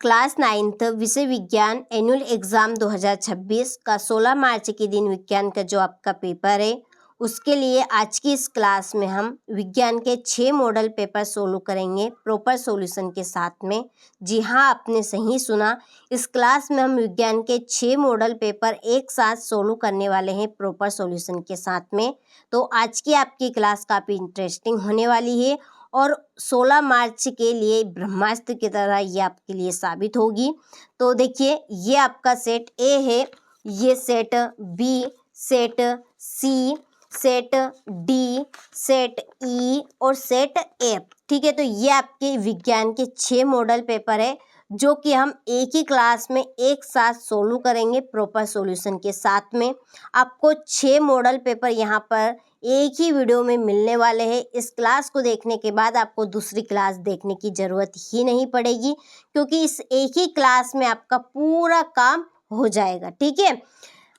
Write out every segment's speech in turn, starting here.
Class 9th विषय विज्ञान annual exam 2026 का 16 मार्च के दिन विज्ञान का जो आपका पेपर है उसके लिए आज की इस क्लास में हम विज्ञान के 6 मॉडल पेपर सोल्व करेंगे प्रॉपर सॉल्यूशन के साथ में। जी हाँ, आपने सही सुना, इस क्लास में हम विज्ञान के 6 मॉडल पेपर एक साथ सोल्व करने वाले हैं प्रॉपर सॉल्यूशन के साथ में। तो आज की आपकी क्लास काफ़ी इंटरेस्टिंग होने वाली है और 16 मार्च के लिए ब्रह्मास्त्र की तरह ये आपके लिए साबित होगी। तो देखिए, ये आपका सेट ए है, ये सेट बी, सेट सी, सेट डी, सेट ई और सेट एफ। ठीक है, तो ये आपके विज्ञान के 6 मॉडल पेपर है जो कि हम एक ही क्लास में एक साथ सोल्व करेंगे प्रॉपर सॉल्यूशन के साथ में। आपको 6 मॉडल पेपर यहाँ पर एक ही वीडियो में मिलने वाले हैं। इस क्लास को देखने के बाद आपको दूसरी क्लास देखने की ज़रूरत ही नहीं पड़ेगी क्योंकि इस एक ही क्लास में आपका पूरा काम हो जाएगा। ठीक है,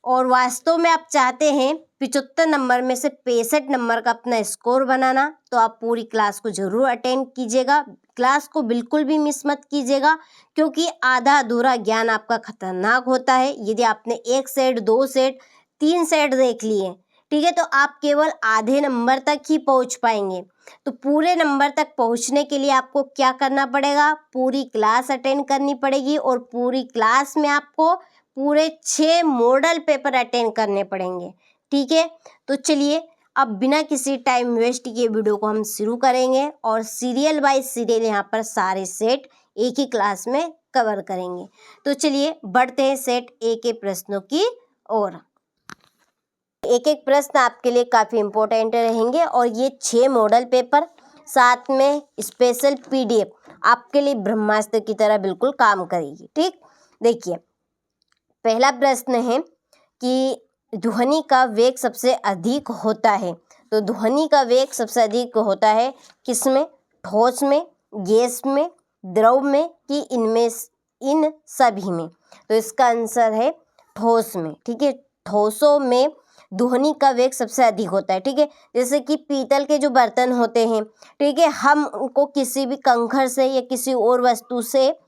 और वास्तव में आप चाहते हैं 75 नंबर में से 65 नंबर का अपना स्कोर बनाना, तो आप पूरी क्लास को ज़रूर अटेंड कीजिएगा। क्लास को बिल्कुल भी मिस मत कीजिएगा क्योंकि आधा अधूरा ज्ञान आपका खतरनाक होता है। यदि आपने 1 सेट, 2 सेट, 3 सेट देख लिए, ठीक है, तो आप केवल आधे नंबर तक ही पहुंच पाएंगे। तो पूरे नंबर तक पहुंचने के लिए आपको क्या करना पड़ेगा? पूरी क्लास अटेंड करनी पड़ेगी और पूरी क्लास में आपको पूरे 6 मॉडल पेपर अटेंड करने पड़ेंगे। ठीक है, तो चलिए अब बिना किसी टाइम वेस्ट किए वीडियो को हम शुरू करेंगे और सीरियल बाय सीरियल यहाँ पर सारे सेट एक ही क्लास में कवर करेंगे। तो चलिए बढ़ते हैं सेट ए के प्रश्नों की ओर। एक एक प्रश्न आपके लिए काफ़ी इम्पोर्टेंट रहेंगे और ये 6 मॉडल पेपर साथ में स्पेशल पीडीएफ आपके लिए ब्रह्मास्त्र की तरह बिल्कुल काम करेगी। ठीक, देखिए पहला प्रश्न है कि ध्वनि का वेग सबसे अधिक होता है। तो ध्वनि का वेग सबसे अधिक होता है किसमें? ठोस में, गैस में, द्रव में कि इनमें इन सभी में? तो इसका आंसर है ठोस में। ठीक है, ठोसों में ध्वनि का वेग सबसे अधिक होता है। ठीक है, जैसे कि पीतल के जो बर्तन होते हैं, ठीक है, हम उनको किसी भी कंकड़ से या किसी और वस्तु से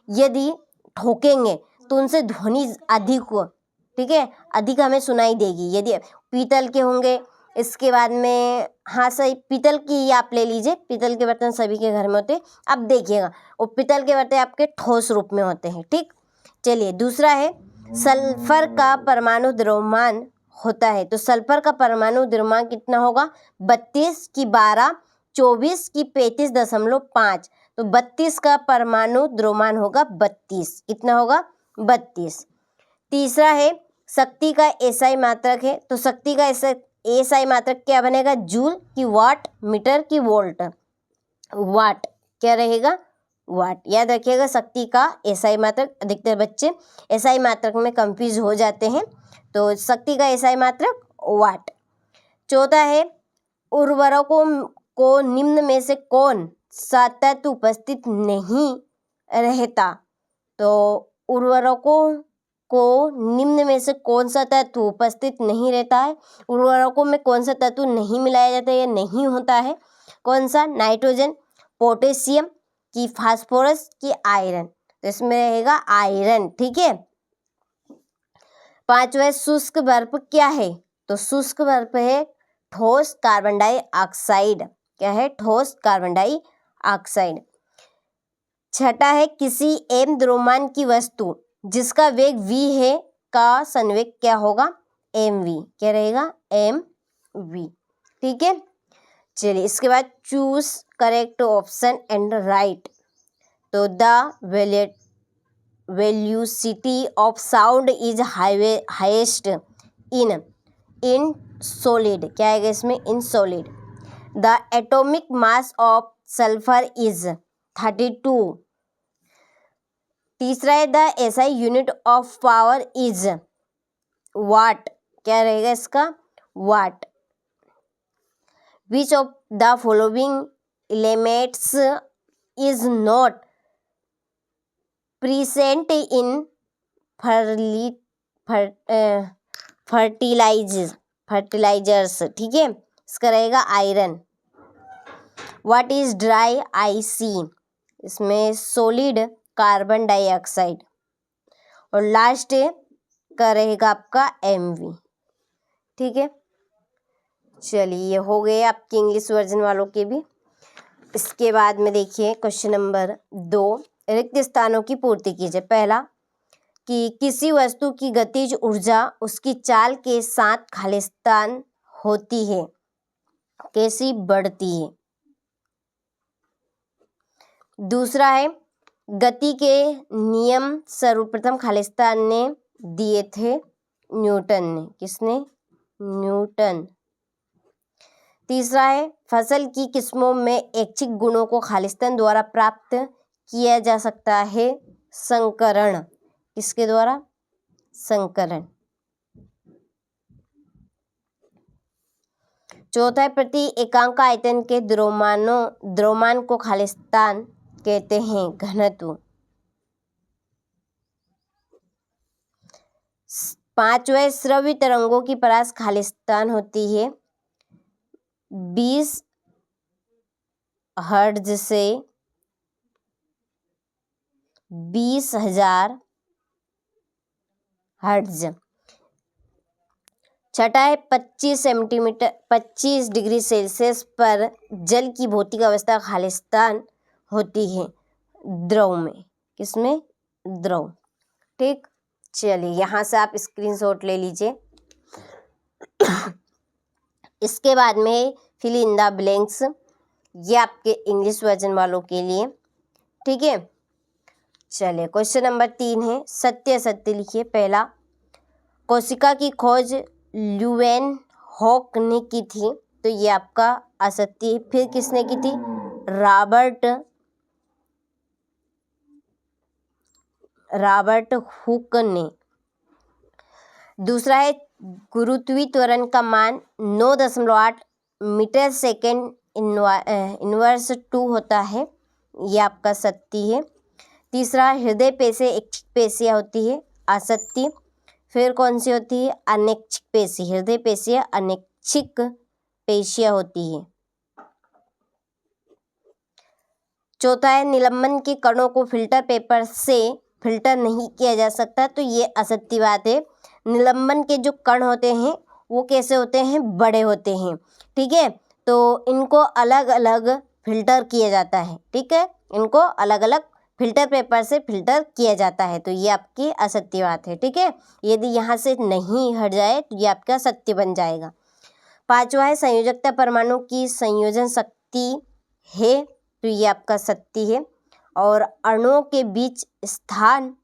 यदि ठोकेंगे तो उनसे ध्वनि अधिक हो, ठीक है, अधिक हमें सुनाई देगी यदि पीतल के होंगे। इसके बाद में हाँ सही, पीतल की ही आप ले लीजिए, पीतल के बर्तन सभी के घर में होते हैं। अब देखिएगा वो पीतल के बर्तन आपके ठोस रूप में होते हैं। ठीक, चलिए दूसरा है सल्फर का परमाणु द्रव्यमान होता है। तो सल्फर का परमाणु द्रव्यमान कितना होगा? 32 की 12, 24 की 35.5। तो 32 का परमाणु द्रव्यमान होगा 32। कितना होगा? 32। तीसरा है शक्ति का एसआई मात्रक है। तो शक्ति का एसआई मात्रक क्या बनेगा? जूल की वाट, मीटर की वोल्ट। वाट क्या रहेगा? वाट। याद रखिएगा शक्ति का एसआई मात्रक। अधिकतर बच्चे एसआई मात्रक में कंफ्यूज हो जाते हैं, तो शक्ति का एसआई मात्रक वाट। चौथा है उर्वरकों को निम्न में से कौन सा तत्व उपस्थित नहीं रहता? तो उर्वरकों को निम्न में से कौन सा तत्व उपस्थित नहीं रहता है? उर्वरकों में कौन सा तत्व नहीं मिलाया जाता है या नहीं होता है? कौन सा? नाइट्रोजन, पोटेशियम की फास्फोरस की आयरन? तो इसमें रहेगा आयरन। ठीक है, पांचवा शुष्क बर्फ क्या है? तो शुष्क बर्फ है ठोस कार्बन डाइऑक्साइड। क्या है? ठोस कार्बन डाइऑक्साइड। छठा है किसी एम द्रव्यमान की वस्तु जिसका वेग v है का संवेग क्या होगा? mv। क्या रहेगा? mv। ठीक है, चलिए इसके बाद choose correct option and write. तो the velocity of sound is highest in solid. क्या आएगा इसमें? In solid. The atomic mass of sulphur is 32। तीसरा है the SI unit of power is watt. क्या रहेगा इसका? Watt. Which of the following elements is not present in fertilisers? ठीक है, इसका रहेगा iron. What is dry ice? इसमें सॉलिड कार्बन डाइऑक्साइड, और लास्ट का रहेगा आपका MV। ठीक है, चलिए ये हो गए आपके इंग्लिश वर्जन वालों के भी। इसके बाद में देखिए क्वेश्चन नंबर 2, रिक्त स्थानों की पूर्ति कीजिए। पहला कि किसी वस्तु की गतिज ऊर्जा उसकी चाल के साथ खालिस्तान होती है, कैसी बढ़ती है। दूसरा है गति के नियम सर्वप्रथम खालिस्तान ने दिए थे न्यूटन ने, किसने, न्यूटन। तीसरा है फसल की किस्मों में ऐच्छिक गुणों को खालिस्तान द्वारा प्राप्त किया जा सकता है, संकरण, किसके द्वारा, संकरण। चौथा है प्रति एकांक आयतन के द्रव्यमान को खालिस्तान कहते हैं, घनत्व। पांचवा श्रव्य तरंगों की परास खालिस्तान होती है 20 हर्ट्ज से 20,000 हर्ट्ज। छठा है 25 डिग्री सेल्सियस पर जल की भौतिक अवस्था खालिस्तान होती है द्रव में, किसमें, द्रव। ठीक, चलिए यहाँ से आप स्क्रीनशॉट ले लीजिए। इसके बाद में फिल इन द ब्लैंक्स, ये आपके इंग्लिश वर्जन वालों के लिए। ठीक है, चलिए क्वेश्चन नंबर 3 है सत्य असत्य लिखिए। पहला, कोशिका की खोज ल्यूवेन हॉक ने की थी, तो ये आपका असत्य। फिर किसने की थी, रॉबर्ट हुक ने। दूसरा है गुरुत्वीय त्वरण का मान 9.8 मीटर सेकेंड इनवर्स 2 होता है, ये आपका सत्य है। तीसरा हृदय पेशी ऐच्छिक पेशियाँ होती है, असत्य। फिर कौन सी होती है, अनैच्छिक पेशी, हृदय पेशियाँ अनैच्छिक पेशियाँ होती है। चौथा है निलंबन के कणों को फिल्टर पेपर से फिल्टर नहीं किया जा सकता, तो ये असत्य बात है। निलंबन के जो कण होते हैं वो कैसे होते हैं, बड़े होते हैं। ठीक है, तो इनको अलग अलग फिल्टर किया जाता है। ठीक है, इनको अलग अलग फिल्टर पेपर से फिल्टर किया जाता है, तो ये आपकी असत्य बात है। ठीक है, यदि यहाँ से नहीं हट जाए तो ये आपका सत्य बन जाएगा। पांचवा है संयोजकता परमाणु की संयोजन शक्ति है, तो ये आपका सत्य है। और अणुओं के बीच स्थान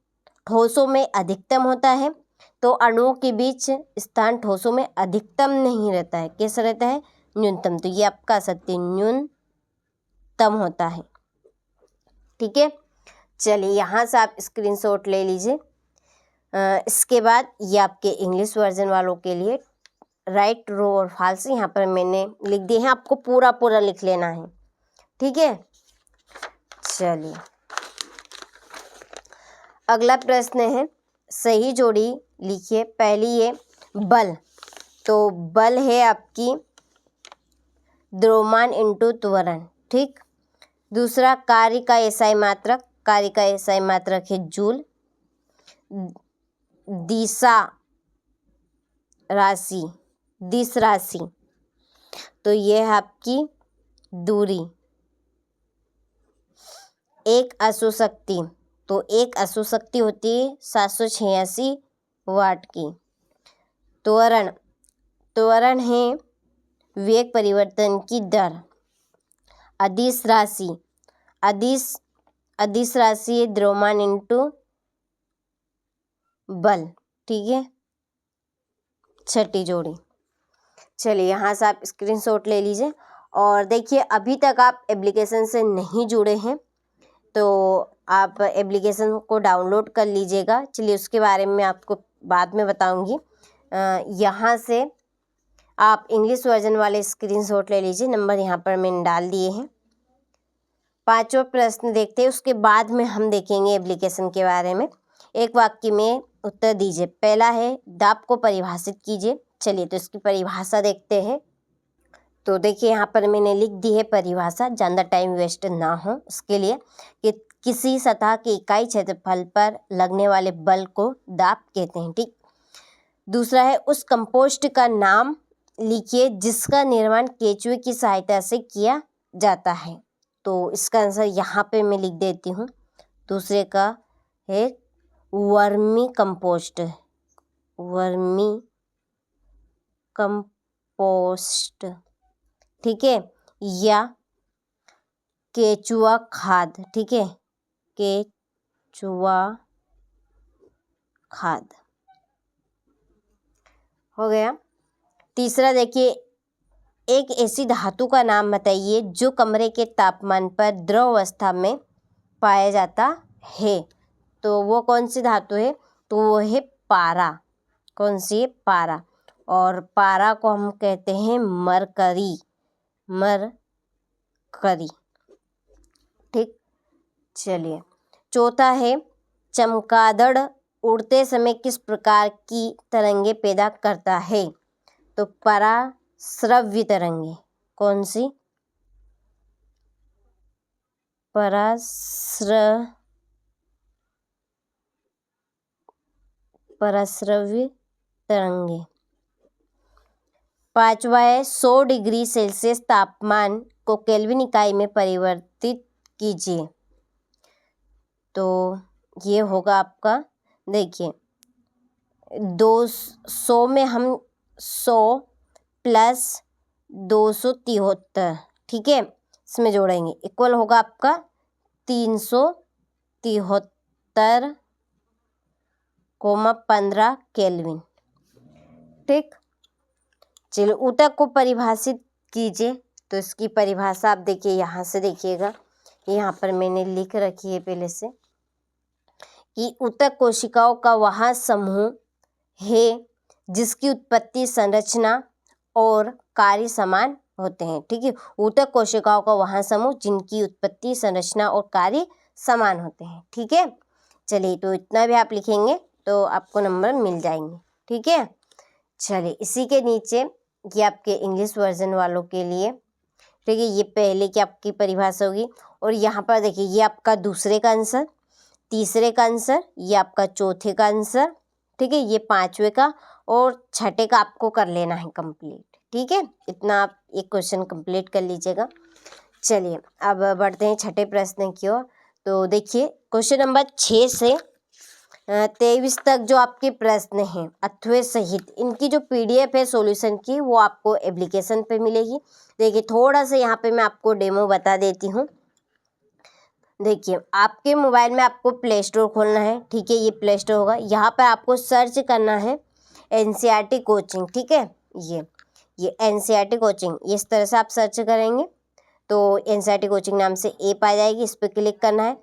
ठोसों में अधिकतम होता है, तो अणुओं के बीच स्थान ठोसों में अधिकतम नहीं रहता है, कैसा रहता है, न्यूनतम, तो ये आपका सत्य, न्यूनतम होता है। ठीक है, चलिए यहाँ से आप स्क्रीनशॉट ले लीजिए। इसके बाद ये आपके इंग्लिश वर्जन वालों के लिए राइट, ट्रू और फॉल्स यहाँ पर मैंने लिख दिए हैं, आपको पूरा पूरा लिख लेना है। ठीक है, चलिए अगला प्रश्न है सही जोड़ी लिखिए। पहली है बल, तो बल है आपकी द्रव्यमान इंटू त्वरण। ठीक, दूसरा कार्य का एसआई मात्रक, कार्य का एसआई मात्रक है जूल। दिशा राशि, दिश राशि, तो ये है आपकी दूरी। एक अशुशक्ति, तो एक अशुशक्ति होती है 786 वाट की। त्वरण, त्वरण है वेग परिवर्तन की दर। अदिश राशि, अदिश राशि है द्रव्यमान इंटू बल। ठीक है, छठी जोड़ी। चलिए यहाँ से आप स्क्रीनशॉट ले लीजिए। और देखिए अभी तक आप एप्लीकेशन से नहीं जुड़े हैं तो आप एप्लीकेशन को डाउनलोड कर लीजिएगा। चलिए उसके बारे में आपको बाद में बताऊंगी। यहाँ से आप इंग्लिश वर्जन वाले स्क्रीनशॉट ले लीजिए, नंबर यहाँ पर मैंने डाल दिए हैं। पांचवा प्रश्न देखते हैं, उसके बाद में हम देखेंगे एप्लीकेशन के बारे में। एक वाक्य में उत्तर दीजिए। पहला है दाब को परिभाषित कीजिए। चलिए तो इसकी परिभाषा देखते हैं। तो देखिए यहाँ पर मैंने लिख दी है परिभाषा, ज़्यादा टाइम वेस्ट ना हो उसके लिए, कि किसी सतह के इकाई क्षेत्रफल पर लगने वाले बल को दाब कहते हैं। ठीक, दूसरा है उस कंपोस्ट का नाम लिखिए जिसका निर्माण केचुए की सहायता से किया जाता है। तो इसका आंसर यहाँ पे मैं लिख देती हूँ। दूसरे का है वर्मी कंपोस्ट, वर्मी कंपोस्ट, ठीक है, या केचुआ खाद, ठीक है, केचुआ खाद हो गया। तीसरा देखिए, एक ऐसी धातु का नाम बताइए जो कमरे के तापमान पर द्रव अवस्था में पाया जाता है। तो वो कौन सी धातु है? तो वो है पारा। कौन सी है? पारा। और पारा को हम कहते हैं मरकरी, मरकरी। ठीक, चलिए चौथा है चमगादड़ उड़ते समय किस प्रकार की तरंगे पैदा करता है? तो पराश्रव्य तरंगे। कौन सी? पराश्रव्य तरंगे। पांचवा है 100 डिग्री सेल्सियस तापमान को केल्विन इकाई में परिवर्तित कीजिए। तो ये होगा आपका, देखिए 200 में हम 100 प्लस 273, ठीक है, इसमें जोड़ेंगे, इक्वल होगा आपका 373,15 केल्विन। ठीक, चलो ऊतक को परिभाषित कीजिए। तो इसकी परिभाषा आप देखिए, यहाँ से देखिएगा, यहाँ पर मैंने लिख रखी है पहले से कि ऊतक कोशिकाओं का वह समूह है जिसकी उत्पत्ति, संरचना और कार्य समान होते हैं। ठीक है, ऊतक कोशिकाओं का वह समूह जिनकी उत्पत्ति, संरचना और कार्य समान होते हैं। ठीक है, चलिए तो इतना भी आप लिखेंगे तो आपको नंबर मिल जाएंगे। ठीक है, चलिए इसी के नीचे ये आपके इंग्लिश वर्जन वालों के लिए, ठीक है, ये पहले की आपकी परिभाषा होगी। और यहाँ पर देखिए ये आपका दूसरे का आंसर, तीसरे का आंसर, ये आपका चौथे का आंसर, ठीक है, ये पांचवे का और छठे का आपको कर लेना है कंप्लीट। ठीक है, इतना आप एक क्वेश्चन कंप्लीट कर लीजिएगा। चलिए अब बढ़ते हैं छठे प्रश्न की ओर। तो देखिए क्वेश्चन नंबर 6 से 23 तक जो आपके प्रश्न हैं अथवे सहित, इनकी जो PDF है सॉल्यूशन की, वो आपको एप्लीकेशन पे मिलेगी। देखिए थोड़ा सा यहाँ पे मैं आपको डेमो बता देती हूँ। देखिए आपके मोबाइल में आपको प्ले स्टोर खोलना है, ठीक है, ये प्ले स्टोर होगा। यहाँ पर आपको सर्च करना है NCERT कोचिंग, ठीक है, ये NCERT कोचिंग, इस तरह से आप सर्च करेंगे तो NCERT कोचिंग नाम से ऐप आ जाएगी, इस पर क्लिक करना है,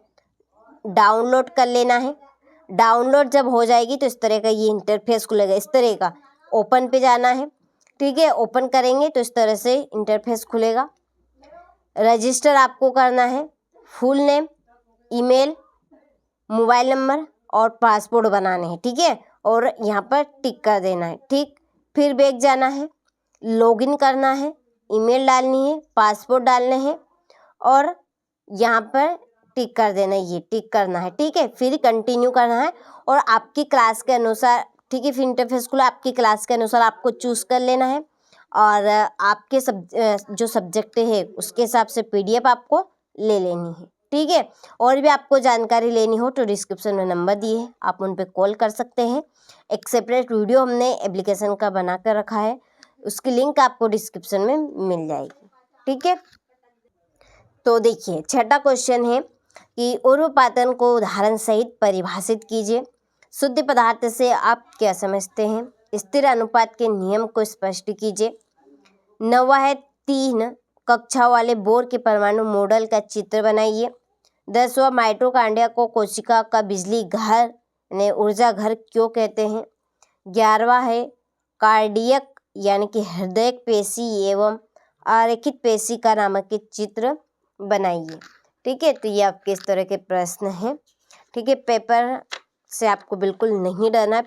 डाउनलोड कर लेना है। डाउनलोड जब हो जाएगी तो इस तरह का ये इंटरफेस खुलेगा, इस तरह का ओपन पे जाना है। ठीक है, ओपन करेंगे तो इस तरह से इंटरफेस खुलेगा। रजिस्टर आपको करना है, full name, email, mobile number और पासपोर्ट बनाने हैं। ठीक है, और यहाँ पर टिक कर देना है। ठीक, फिर बैक जाना है, लॉगिन करना है, ईमेल डालनी है, पासपोर्ट डालने हैं और यहाँ पर टिक कर देना है, ये टिक करना है। ठीक है, फिर कंटिन्यू करना है और आपकी क्लास के अनुसार, ठीक है, फिर इंटरफेस खुला, आपकी क्लास के अनुसार आपको चूज़ कर लेना है और आपके जो सब्जेक्ट है उसके हिसाब से PDF आपको ले लेनी है। ठीक है, और भी आपको जानकारी लेनी हो तो डिस्क्रिप्शन में नंबर दिए हैं, आप उन पर कॉल कर सकते हैं। एक सेपरेट वीडियो हमने एप्लीकेशन का बना कर रखा है, उसकी लिंक आपको डिस्क्रिप्शन में मिल जाएगी। ठीक है, तो देखिए छठा क्वेश्चन है कि उर्ध्वपातन को उदाहरण सहित परिभाषित कीजिए। शुद्ध पदार्थ से आप क्या समझते हैं? स्थिर अनुपात के नियम को स्पष्ट कीजिए। 9वां है 3 कक्षा वाले बोर के परमाणु मॉडल का चित्र बनाइए। 10वां माइटोकॉन्ड्रिया को कोशिका का बिजली घर ने ऊर्जा घर क्यों कहते हैं। 11वां है कार्डियक यानी कि हृदय पेशी एवं आरेखित पेशी का नामक चित्र बनाइए। ठीक है, तो ये आपके इस तरह के प्रश्न हैं। ठीक है, पेपर से आपको बिल्कुल नहीं डरना,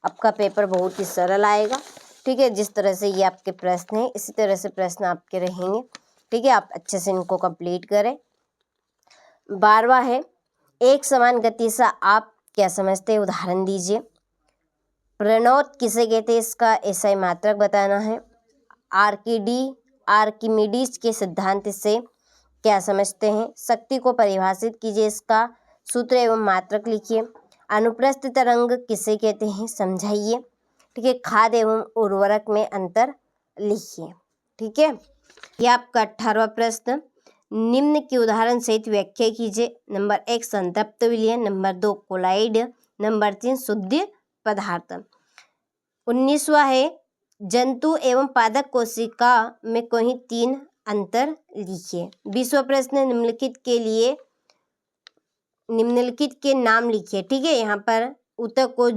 आपका पेपर बहुत ही सरल आएगा। ठीक है, जिस तरह से ये आपके प्रश्न हैं इसी तरह से प्रश्न आपके रहेंगे। ठीक है, आप अच्छे से इनको कंप्लीट करें। 12वां है एक समान गति से आप क्या समझते हैं, उदाहरण दीजिए। प्रणोद किसे कहते हैं, इसका एसआई मात्रक बताना है। आर्किमिडीज के सिद्धांत से क्या समझते हैं। शक्ति को परिभाषित कीजिए, इसका सूत्र एवं मात्रक लिखिए। अनुप्रस्थ तरंग किसे कहते हैं, समझाइए। ठीक है, खाद एवं उर्वरक में अंतर लिखिए। ठीक है, यह आपका 18वां प्रश्न। निम्न के उदाहरण सहित व्याख्या कीजिए। नंबर 1 संतृप्त विलयन, नंबर 2 कोलाइड, नंबर 3 शुद्ध पदार्थ। 19वां है जंतु एवं पादप कोशिका में कोई 3 अंतर लिखिए। 20वां प्रश्न निम्नलिखित के नाम लिखिए। ठीक है, यहाँ पर ऊतक को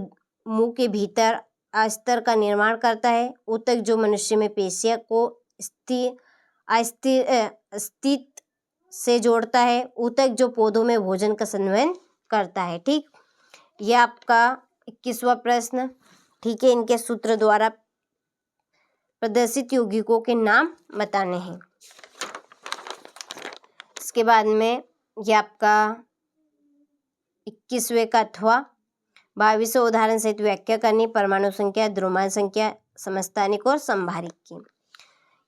मुंह के भीतर अस्तर का निर्माण करता है। ऊतक जो मनुष्य में पेशियों को अस्तित्व से जोड़ता है। ऊतक जो पौधों में भोजन का संवहन करता है। ठीक, यह आपका 21वां प्रश्न। ठीक है, इनके सूत्र द्वारा प्रदर्शित यौगिकों के नाम बताने हैं। इसके बाद में यह आपका 21वें का अथवा 22वें उदाहरण सहित व्याख्या करनी। परमाणु संख्या, द्रव्यमान संख्या, समस्थानिक और संभारिक की।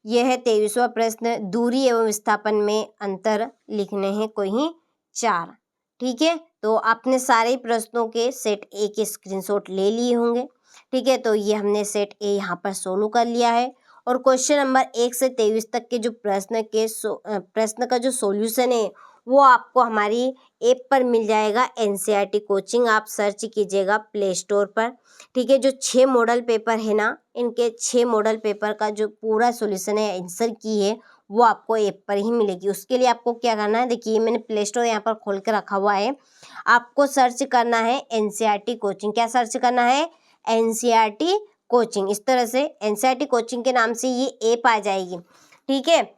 यह है 23वां प्रश्न। दूरी एवं विस्थापन में अंतर लिखने हैं कोई 4। ठीक है, तो आपने सारे प्रश्नों के सेट ए के स्क्रीनशॉट ले लिए होंगे। ठीक है, तो ये हमने सेट ए यहाँ पर सोल्व कर लिया है। और क्वेश्चन नंबर 1 से 23 तक के जो प्रश्न का जो सॉल्यूशन है वो आपको हमारी ऐप पर मिल जाएगा। एनसीईआरटी कोचिंग आप सर्च कीजिएगा प्ले स्टोर पर। ठीक है, जो 6 मॉडल पेपर है ना, इनके 6 मॉडल पेपर का जो पूरा सॉल्यूशन है, आंसर की है, वो आपको ऐप पर ही मिलेगी। उसके लिए आपको क्या करना है, देखिए मैंने प्ले स्टोर यहाँ पर खोल के रखा हुआ है। आपको सर्च करना है एनसीईआरटी कोचिंग। क्या सर्च करना है, एनसीईआरटी कोचिंग। इस तरह से एनसीईआरटी कोचिंग के नाम से ये ऐप आ जाएगी। ठीक है,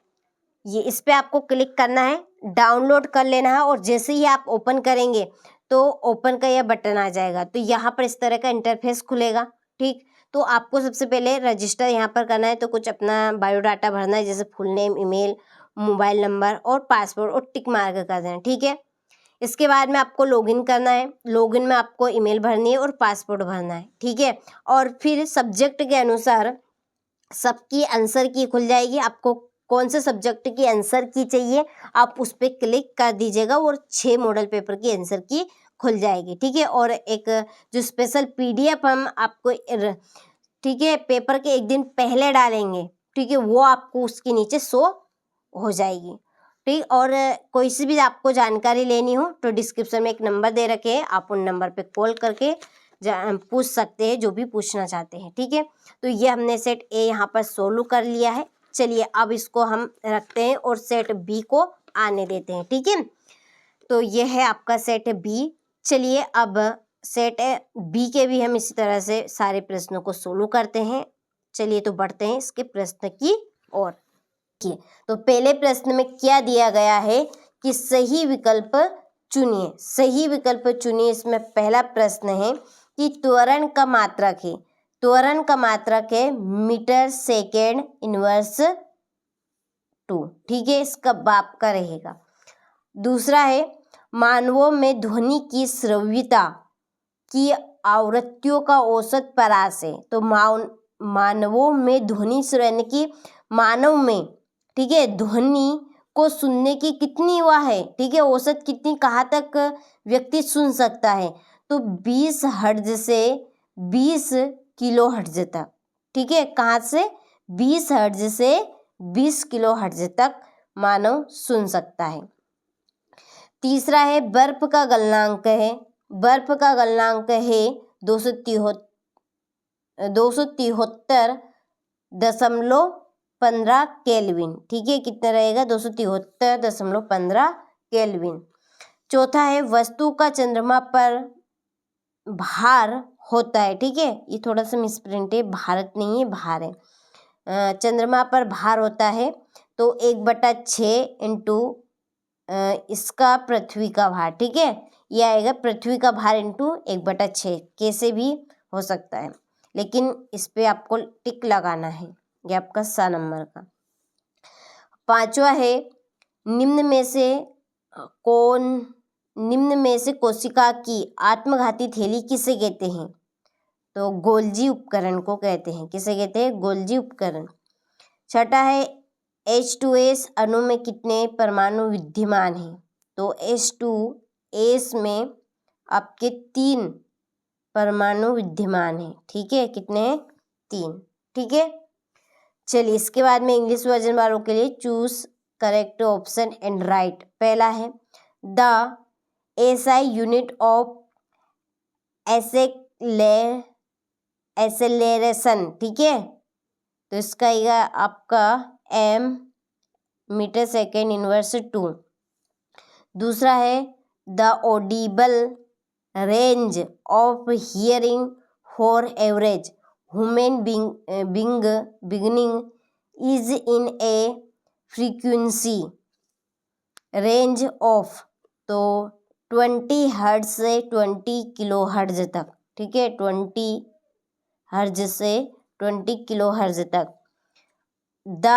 ये इस पे आपको क्लिक करना है, डाउनलोड कर लेना है। और जैसे ही आप ओपन करेंगे तो ओपन का यह बटन आ जाएगा। तो यहाँ पर इस तरह का इंटरफेस खुलेगा। ठीक, तो आपको सबसे पहले रजिस्टर यहाँ पर करना है। तो कुछ अपना बायोडाटा भरना है, जैसे full name, email, mobile number और पासवर्ड, और टिक मार्क कर देना। ठीक है, इसके बाद में आपको लॉगिन करना है। लॉगिन में आपको ईमेल भरनी है और पासवर्ड भरना है। ठीक है, और फिर सब्जेक्ट के अनुसार सबकी आंसर की खुल जाएगी। आपको कौन से सब्जेक्ट की आंसर की चाहिए, आप उस पर क्लिक कर दीजिएगा और 6 मॉडल पेपर की आंसर की खुल जाएगी। ठीक है, और एक जो स्पेशल पीडीएफ हम आपको ठीक है पेपर के एक दिन पहले डालेंगे। ठीक है, वो आपको उसके नीचे शो हो जाएगी। ठीक, और कोई सी भी आपको जानकारी लेनी हो तो डिस्क्रिप्शन में एक नंबर दे रखे हैं, आप उन नंबर पे कॉल करके पूछ सकते हैं जो भी पूछना चाहते हैं। ठीक है, तो ये हमने सेट ए यहाँ पर सोल्व कर लिया है। चलिए अब इसको हम रखते हैं और सेट बी को आने देते हैं। ठीक है, तो ये है आपका सेट बी। चलिए अब सेट बी के भी हम इसी तरह से सारे प्रश्नों को सोल्व करते हैं। चलिए तो बढ़ते हैं इसके प्रश्न की ओर। तो पहले प्रश्न में क्या दिया गया है कि सही विकल्प चुनिए। सही विकल्प चुनिए, इसमें पहला प्रश्न है कि त्वरण का मात्रक है। त्वरण का मात्रक है मीटर सेकेंड इनवर्स 2। ठीक है, इसका बाप का रहेगा। दूसरा है मानवों में ध्वनि की श्रव्यता की आवृत्तियों का औसत परास है। तो मानवों में ध्वनि यानी कि मानव में, ठीक है, ध्वनि को सुनने की कितनी वह है, ठीक है, औसत कितनी, कहाँ तक व्यक्ति सुन सकता है। तो 20 हर्ट्ज से 20 किलो हर्ट्ज तक। ठीक है, कहाँ से, 20 हर्ट्ज से 20 किलो हर्ट्ज तक मानव सुन सकता है। तीसरा है बर्फ का गलनांक है। बर्फ का गलनांक है 273.15 केल्विन। ठीक है, कितना रहेगा, 273.15 केल्विन। चौथा है वस्तु का चंद्रमा पर भार होता है। ठीक है, ये थोड़ा सा मिसप्रिंट है, भारत नहीं है, भार है। चंद्रमा पर भार होता है तो 1/6 इंटू इसका पृथ्वी का भार। ठीक है, यह आएगा पृथ्वी का भार इंटू 1/6। कैसे भी हो सकता है, लेकिन इस पे आपको टिक लगाना है, ये आपका सा नंबर का। पांचवा है निम्न में से कौन निम्न में से कोशिका की आत्मघाती थैली किसे कहते हैं? तो गोल्जी उपकरण को कहते हैं। किसे कहते हैं? गोल्जी उपकरण। छठा है H2S अणु में कितने परमाणु विद्यमान हैं? तो H2S में आपके 3 परमाणु विद्यमान हैं। ठीक है, कितने हैं? 3। ठीक है, चलिए इसके बाद में इंग्लिश वर्जन वालों के लिए choose correct option and right. पहला है the SI unit of acceleration. ठीक है, तो इसका आएगा आपका m मीटर सेकेंड इनवर्स 2। दूसरा है the Audible range of hearing for average human beginning is in A frequency range of, तो 20 हर्ट्ज से 20 किलो हर्ट्ज तक। ठीक है, 20 हर्ट्ज से 20 किलो हर्ट्ज तक। The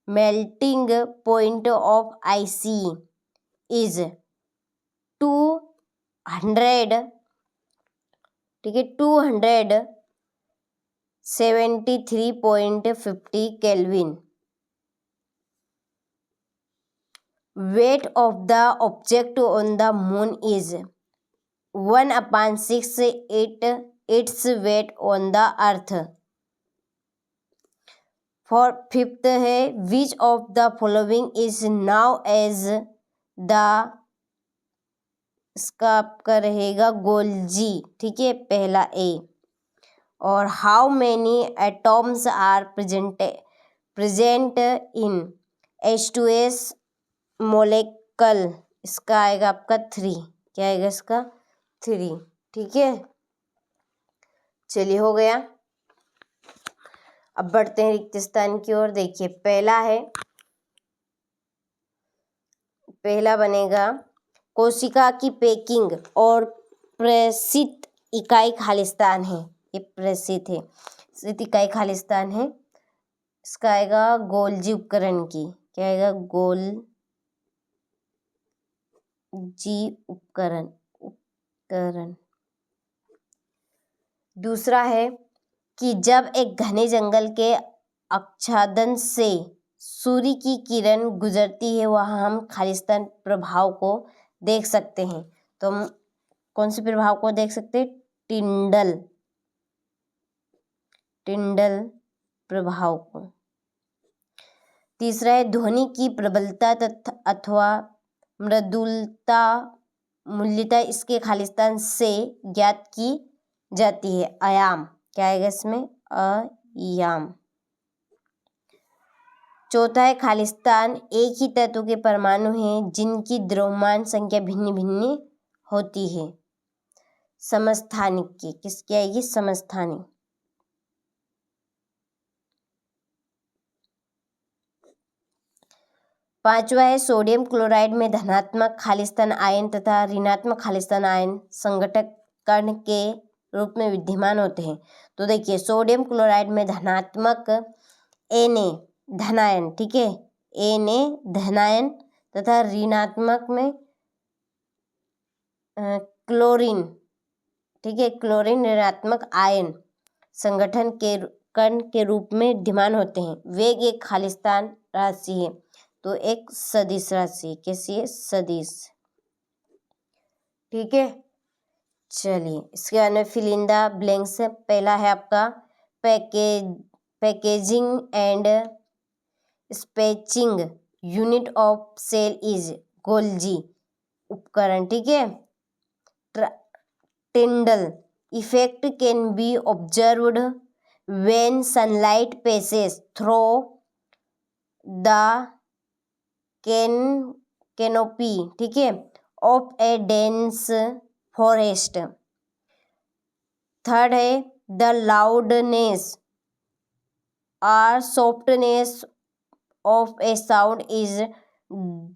melting point of IC is 200, ठीक है, 273.50 kelvin. Weight of the object on the moon is 1/6 its weight on the earth. For fifth है which of the following is now as the, इसका आपका रहेगा Golgi. ठीक है, पहला A. और how many atoms are present in H2S molecule, इसका आएगा आपका 3। क्या आएगा इसका? 3। ठीक है, चलिए हो गया। अब बढ़ते हैं रिक्त स्थान की ओर। देखिए पहला बनेगा कोशिका की पैकिंग और प्रेषित इकाई खालिस्तान है। ये प्रेषित है, प्रेषित इकाई खालिस्तान है। इसका आएगा गोल्जी उपकरण की। क्या आएगा? गोल्जी उपकरण। दूसरा है कि जब एक घने जंगल के आच्छादन से सूर्य की किरण गुजरती है वहाँ हम खालिस्तान प्रभाव को देख सकते हैं। तो हम कौन से प्रभाव को देख सकते हैं? टिंडल प्रभाव को। तीसरा है ध्वनि की प्रबलता अथवा मृदुलता मूल्यता इसके खालिस्तान से ज्ञात की जाती है। आयाम। क्या आएगा इसमें? आयाम। चौथा है खालिस्तान एक ही तत्व के परमाणु हैं जिनकी द्रव्यमान संख्या भिन्न भिन्न होती है। समस्थानिक की किसकी आएगी? समस्थानिक। पांचवा है सोडियम क्लोराइड में धनात्मक खालिस्तान आयन तथा ऋणात्मक खालिस्तान आयन संघटक कण के रूप में विद्यमान होते हैं। तो देखिए सोडियम क्लोराइड में धनात्मक Na धनायन, ठीक है, Na धनायन तथा ऋणात्मक में क्लोरीन, ठीक है, क्लोरीन ऋणात्मक आयन संगठन के कण के रूप में विद्यमान होते हैं। वेग एक खालिस्तान राशि है, तो एक सदिश राशि। कैसी है? सदिश। ठीक है, चलिए इसके बाद में फिल इन द ब्लैंक्स। पहला है आपका packaging and dispatching unit of cell is Golgi उपकरण। ठीक है, Tyndall effect can be observed when sunlight passes through the canopy, ठीक है, of a dense forest. Third है द लाउडनेस और softness of a sound is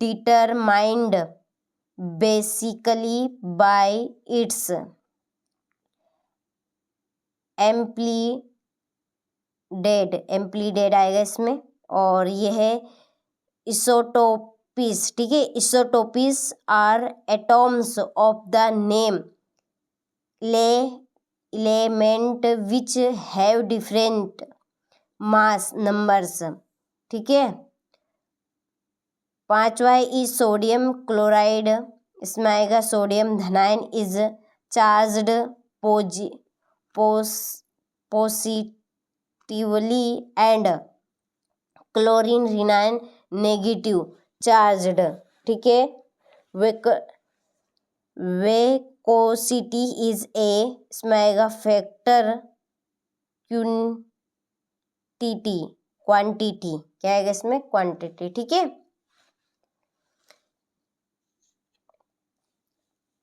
determined basically by its amplitude आएगा इसमें। और यह है इसोटोप पीस, ठीक है। Isotopes are atoms of the name element which have different mass numbers, ठीक है। पांचवा है इज सोडियम क्लोराइड, इसमें आएगा सोडियम धनायन is charged positively and chlorine रिनाइन नेगेटिव चार्ज्ड, ठीक है। वेकोसिटी इज ए, इसमें आएगा फैक्टर क्वांटिटी, क्या आएगा इसमें क्वांटिटी, ठीक है।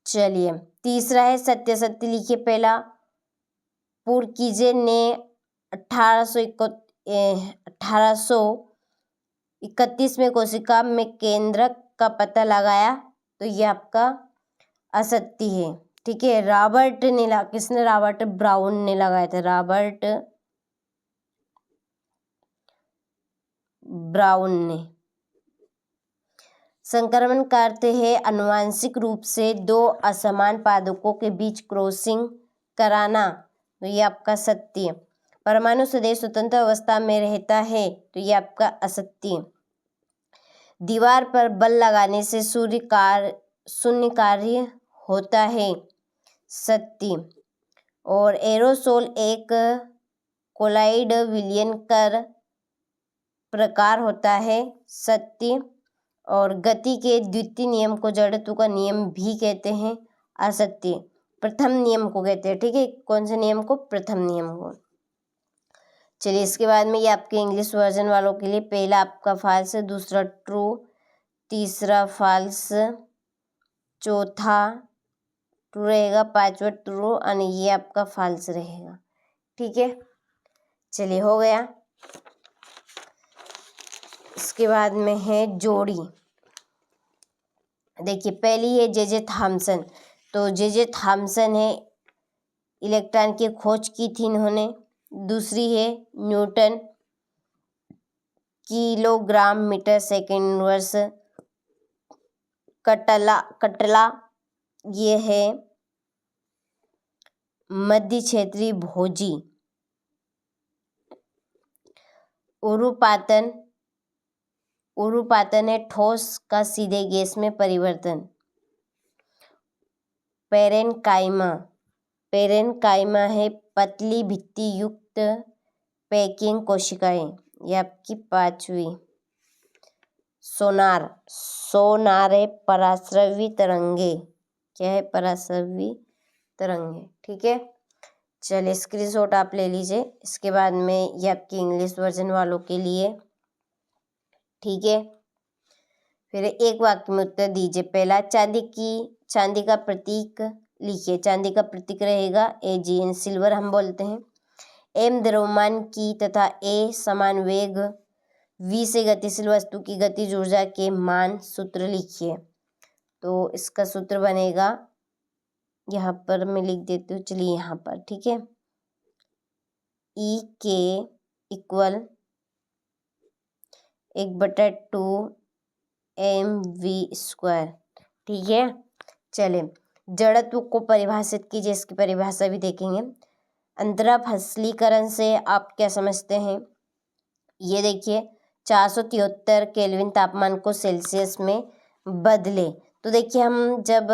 चलिए तीसरा है सत्य सत्य लिखिए। पहला पुरकीजे ने 1831 में कोशिका में केंद्रक का पता लगाया, तो ये आपका असत्य है, ठीक है। रॉबर्ट ब्राउन ने लगाया था, रॉबर्ट ब्राउन ने। संक्रमण करते हैं आनुवंशिक रूप से दो असमान पादपों के बीच क्रॉसिंग कराना, तो ये आपका सत्य। परमाणु सदैव स्वतंत्र अवस्था में रहता है, तो ये आपका असत्य। दीवार पर बल लगाने से शून्य कार्य होता है, सत्य। और एरोसोल एक कोलाइड विलयन कर प्रकार होता है, सत्य। और गति के द्वितीय नियम को जड़त्व का नियम भी कहते हैं, असत्य। प्रथम नियम को कहते हैं, ठीक है। कौन से नियम को? प्रथम नियम को। चलिए इसके बाद में ये आपके इंग्लिश वर्जन वालों के लिए पहला आपका फॉल्स, दूसरा ट्रू, तीसरा फॉल्स, चौथा ट्रू रहेगा, पांचवा ट्रू और ये आपका फॉल्स रहेगा, ठीक है। चलिए हो गया। इसके बाद में है जोड़ी। देखिए पहली है जे थॉमसन, तो जे थॉमसन है इलेक्ट्रॉन की खोज की थी इन्होंने। दूसरी है newton, kilogram metre second inverse. कटला ये है मध्य क्षेत्रीय भोजी। उरुपातन है ठोस का सीधे गैस में परिवर्तन। पेरेनकाइमा है पतली भित्ति युक्त पैकिंग कोशिकाएं, ये आपकी पांचवी। सोनार है पराश्रवी तरंगे, क्या है? पराश्रवी तरंगे, ठीक है। चलिए स्क्रीनशॉट आप ले लीजिए। इसके बाद में ये आपकी इंग्लिश वर्जन वालों के लिए, ठीक है। फिर एक वाक्य में उत्तर दीजिए। पहला चांदी का प्रतीक लिखिए। चांदी का प्रतीक रहेगा Ag, सिल्वर हम बोलते हैं। m द्रव्यमान की तथा a समान वेग v से गतिशील वस्तु की गतिज ऊर्जा के मान सूत्र लिखिए। तो इसका सूत्र बनेगा, यहाँ पर मैं लिख देती हूँ, चलिए यहाँ पर, ठीक है। E के इक्वल 1/2 mv², ठीक है। चले जड़त्व को परिभाषित कीजिए, इसकी परिभाषा भी देखेंगे। अंतराफलकीकरण से आप क्या समझते हैं? ये देखिए 473 केल्विन तापमान को सेल्सियस में बदले, तो देखिए हम जब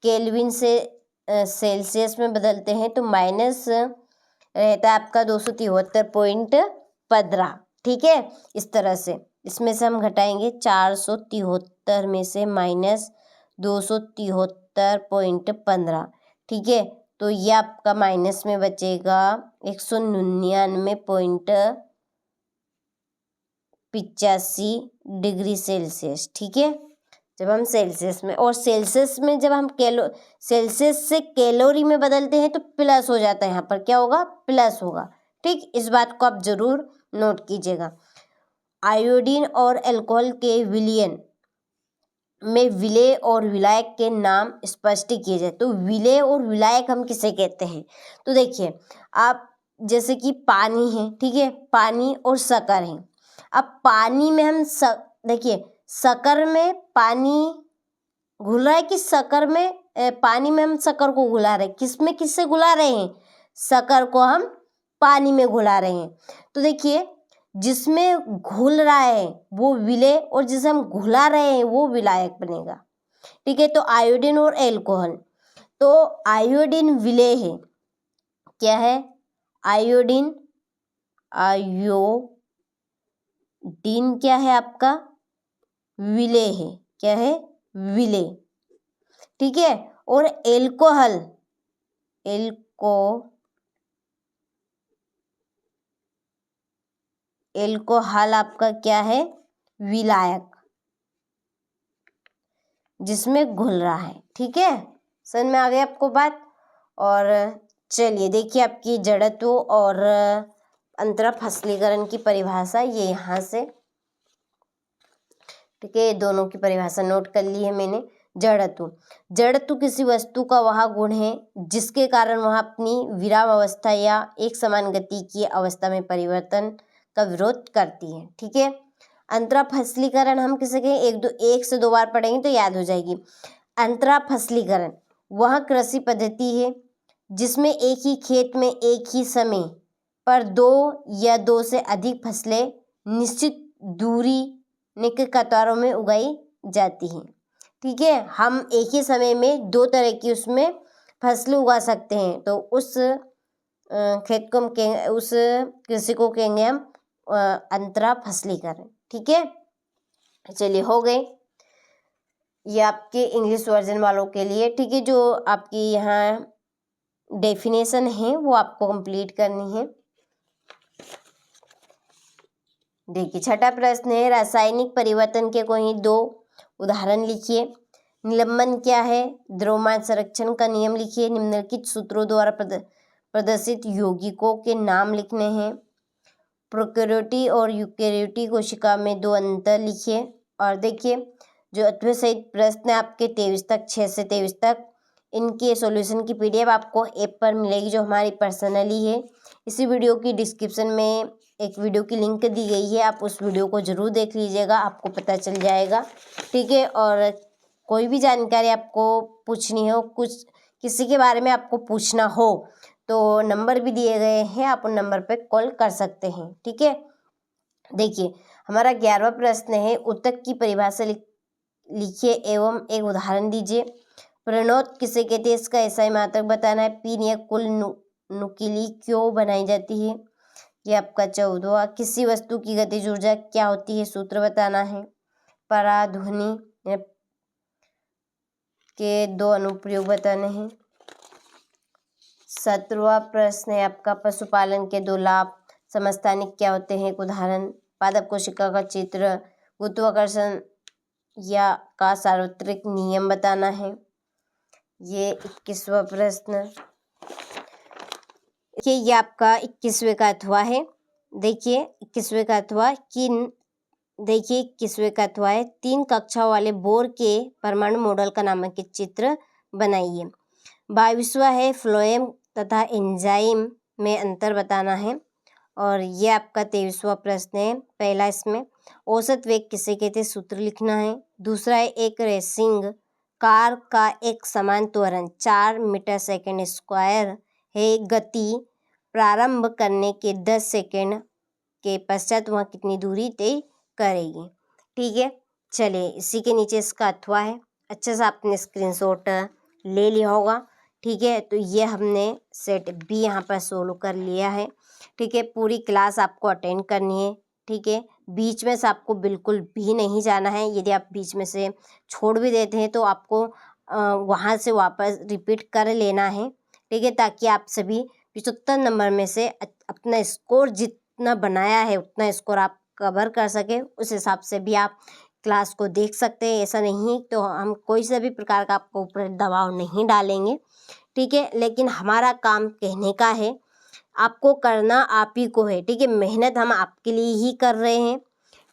केल्विन से सेल्सियस में बदलते हैं तो माइनस रहता है आपका 273.15, ठीक है। इस तरह से इसमें से हम घटाएंगे 473 में से माइनस 273.15, ठीक है। तो ये आपका माइनस में बचेगा 199.85 डिग्री सेल्सियस, ठीक है। जब हम सेल्सियस में, और सेल्सियस में जब हम सेल्सियस से कैलोरी में बदलते हैं तो प्लस हो जाता है, यहाँ पर क्या होगा? प्लस होगा, ठीक। इस बात को आप जरूर नोट कीजिएगा। आयोडीन और अल्कोहल के विलयन में विलेय और विलायक के नाम स्पष्ट किए जाए। तो विलेय और विलायक हम किसे कहते हैं? तो देखिए आप जैसे कि पानी है, ठीक है, पानी और शक्कर है। अब पानी में हम देखिए शक्कर में पानी घुल रहा है कि शक्कर में पानी में हम शक्कर को घुला रहे हैं, किसमें किससे घुला रहे हैं, शक्कर को हम पानी में घुला रहे हैं। तो देखिए जिसमें घुल रहा है वो विलेय और जिसे हम घुला रहे हैं वो विलायक बनेगा। ठीक है, तो आयोडीन और एल्कोहल, तो आयोडीन विलेय है, क्या है, आयोडीन, आयोडीन क्या है आपका, विलेय है, क्या है, विलेय। ठीक है, और एल्कोहल, एल्कोहल आपका क्या है, विलायक, जिसमें घुल रहा है। ठीक है, समझ में आ गई आपको बात। और चलिए देखिए आपकी जड़त्व और अंतरफसलीकरण की परिभाषा ये यहाँ से, ठीक है, दोनों की परिभाषा नोट कर ली है मैंने। जड़त्व, जड़त्व किसी वस्तु का वह गुण है जिसके कारण वह अपनी विराम अवस्था या एक समान गति की अवस्था में परिवर्तन का विरोध करती है। ठीक है, अंतरफसलीकरण हम किसे कहें, एक से दो बार पढ़ेंगे तो याद हो जाएगी। अंतरफसलीकरण वह कृषि पद्धति है जिसमें एक ही खेत में एक ही समय पर दो या दो से अधिक फसलें निश्चित दूरी के कतारों में उगाई जाती हैं। ठीक है, हम एक ही समय में दो तरह की उसमें फसलें उगा सकते हैं, तो उस खेत को हम कहेंगे, उस कृषि को कहेंगे हम अंतरफसलीकरण। ठीक है, चलिए हो गए ये आपके इंग्लिश वर्जन वालों के लिए। ठीक है, जो आपकी यहाँ डेफिनेशन है वो आपको कंप्लीट करनी है। देखिए छठा प्रश्न है, रासायनिक परिवर्तन के कोई दो उदाहरण लिखिए। निलंबन क्या है, द्रव्यमान संरक्षण का नियम लिखिए। निम्नलिखित सूत्रों द्वारा प्रदर्शित यौगिकों के नाम लिखने हैं। प्रोकैरियोटिक और यूकैरियोटिक कोशिका में दो अंतर लिखिए। और देखिए जो अथवा सहित प्रश्न है आपके 23 तक, 6 से 23 तक, इनके सॉल्यूशन की PDF आपको ऐप पर मिलेगी जो हमारी पर्सनली है। इसी वीडियो की डिस्क्रिप्शन में एक वीडियो की लिंक दी गई है, आप उस वीडियो को ज़रूर देख लीजिएगा, आपको पता चल जाएगा। ठीक है, और कोई भी जानकारी आपको पूछनी हो, कुछ किसी के बारे में आपको पूछना हो तो नंबर भी दिए गए हैं, आप उन नंबर पर कॉल कर सकते हैं। ठीक है, देखिए हमारा 11वां प्रश्न है, ऊतक की परिभाषा लिखिए एवं एक उदाहरण दीजिए। प्रणोद किसे कहते हैं, इसका ऐसा ही मात्रक बताना है। पीन या कुल नुकीली क्यों बनाई जाती है, ये आपका 14वां। किसी वस्तु की गतिज ऊर्जा क्या होती है, सूत्र बताना है। पराध्वनि के दो अनुप्रयोग बताने हैं। 17वां प्रश्न है आपका, पशुपालन के दो लाभ समस्थानिक क्या होते हैं, एक उदाहरण। पादप कोशिका का चित्र, गुरुत्वाकर्षण या का सार्वत्रिक नियम बताना है। ये 21वां प्रश्न। देखिए ये आपका 21वें का अथवा है। देखिए 21वें का अथवा देखिए 21वें का अथवा है, 3 कक्षाओं वाले बोर के परमाणु मॉडल का नामांकित चित्र बनाइए। 22वां है, फ्लोएम तथा एंजाइम में अंतर बताना है। और ये आपका 23वां प्रश्न है। पहला इसमें औसत वेग किसे कहते हैं, सूत्र लिखना है। दूसरा है, एक रेसिंग कार का एक समान त्वरण 4 मीटर सेकेंड स्क्वायर है, गति प्रारंभ करने के 10 सेकेंड के पश्चात वह कितनी दूरी तय करेगी। ठीक है, चलिए इसी के नीचे इसका अथवा है, अच्छे से आपने स्क्रीनशॉट ले लिया होगा। ठीक है, तो ये हमने सेट बी यहाँ पर सोल्व कर लिया है। ठीक है, पूरी क्लास आपको अटेंड करनी है। ठीक है, बीच में से आपको बिल्कुल भी नहीं जाना है। यदि आप बीच में से छोड़ भी देते हैं तो आपको वहाँ से वापस रिपीट कर लेना है। ठीक है, ताकि आप सभी 75 नंबर में से अपना स्कोर जितना बनाया है उतना स्कोर आप कवर कर सके, उस हिसाब से भी आप क्लास को देख सकते हैं। ऐसा नहीं तो हम कोई सा भी प्रकार का आपको ऊपर दबाव नहीं डालेंगे। ठीक है, लेकिन हमारा काम कहने का है, आपको करना आप ही को है। ठीक है, मेहनत हम आपके लिए ही कर रहे हैं।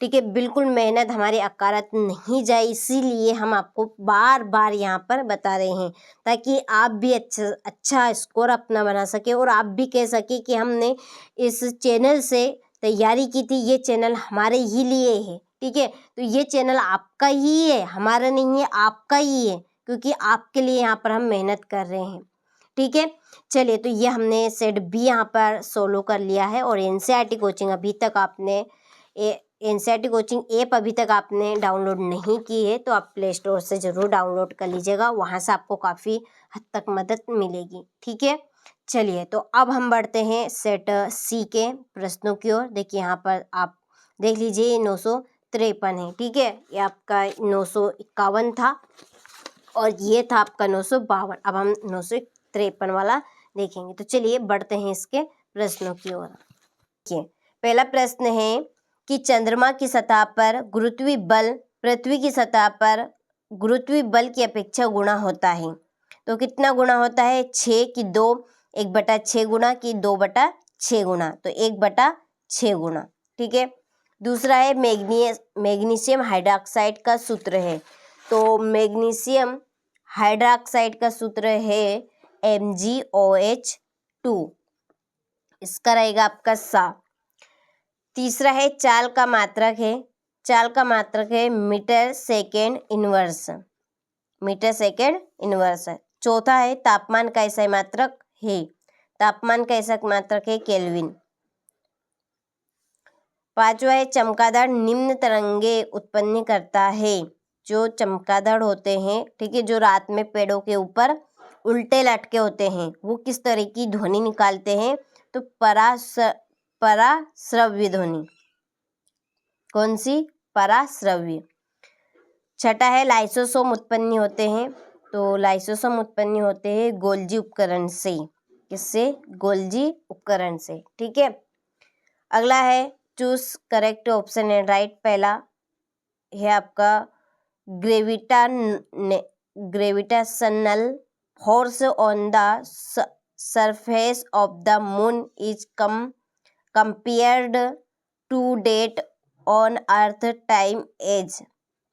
ठीक है, बिल्कुल मेहनत हमारी अकारत नहीं जाए, इसीलिए हम आपको बार बार यहाँ पर बता रहे हैं, ताकि आप भी अच्छा स्कोर अपना बना सके और आप भी कह सके कि हमने इस चैनल से तैयारी की थी, ये चैनल हमारे ही लिए है। ठीक है। तो ये चैनल आपका ही है, हमारा नहीं है, आपका ही है, क्योंकि आपके लिए यहाँ पर हम मेहनत कर रहे हैं। ठीक है, चलिए, तो ये हमने सेट बी यहाँ पर सोलो कर लिया है। और एनसीईआरटी कोचिंग अभी तक आपने एनसीईआरटी कोचिंग ऐप अभी तक आपने डाउनलोड नहीं की है तो आप प्ले स्टोर से ज़रूर डाउनलोड कर लीजिएगा, वहाँ से आपको काफ़ी हद तक मदद मिलेगी। ठीक है, चलिए, तो अब हम बढ़ते हैं सेट सी के प्रश्नों की ओर। देखिए यहाँ पर आप देख लीजिए, ये 953 है। ठीक है, ये आपका 951 था और ये था आपका 952। अब हम 953 वाला देखेंगे। तो चलिए बढ़ते हैं इसके प्रश्नों की ओर। देखिए, पहला प्रश्न है कि चंद्रमा की सतह पर गुरुत्वीय बल पृथ्वी की सतह पर गुरुत्वीय बल की अपेक्षा गुणा होता है। तो कितना गुणा होता है? 6 की 2, 1/6 गुणा की 2/6 गुणा, तो 1/6 गुणा। ठीक है, दूसरा है मैग्नीशियम हाइड्रोक्साइड का सूत्र है। तो मैग्नीशियम हाइड्रोक्साइड का सूत्र है MgOH2, इसका रहेगा आपका सा। तीसरा है चाल का मात्रक है, चाल का मात्रक है metre second inverse, metre second inverse. चौथा है तापमान का ऐसा मात्रक है, तापमान का ऐसा मात्रक है केल्विन। पांचवा है चमगादड़ निम्न तरंगे उत्पन्न करता है। जो चमगादड़ होते हैं, ठीक है, जो रात में पेड़ों के ऊपर उल्टे लटके होते हैं, वो किस तरह की ध्वनि निकालते हैं? तो पराश्रव्य ध्वनि। कौन सी? पराश्रव्य। छठा है लाइसोसोम उत्पन्न होते हैं। तो लाइसोसोम उत्पन्न होते हैं गोल्जी उपकरण से। किससे? गोल्जी उपकरण से। ठीक है, अगला है choose correct option and right. पहला है आपका gravitational force on the surface of the moon is compared to that on earth time as.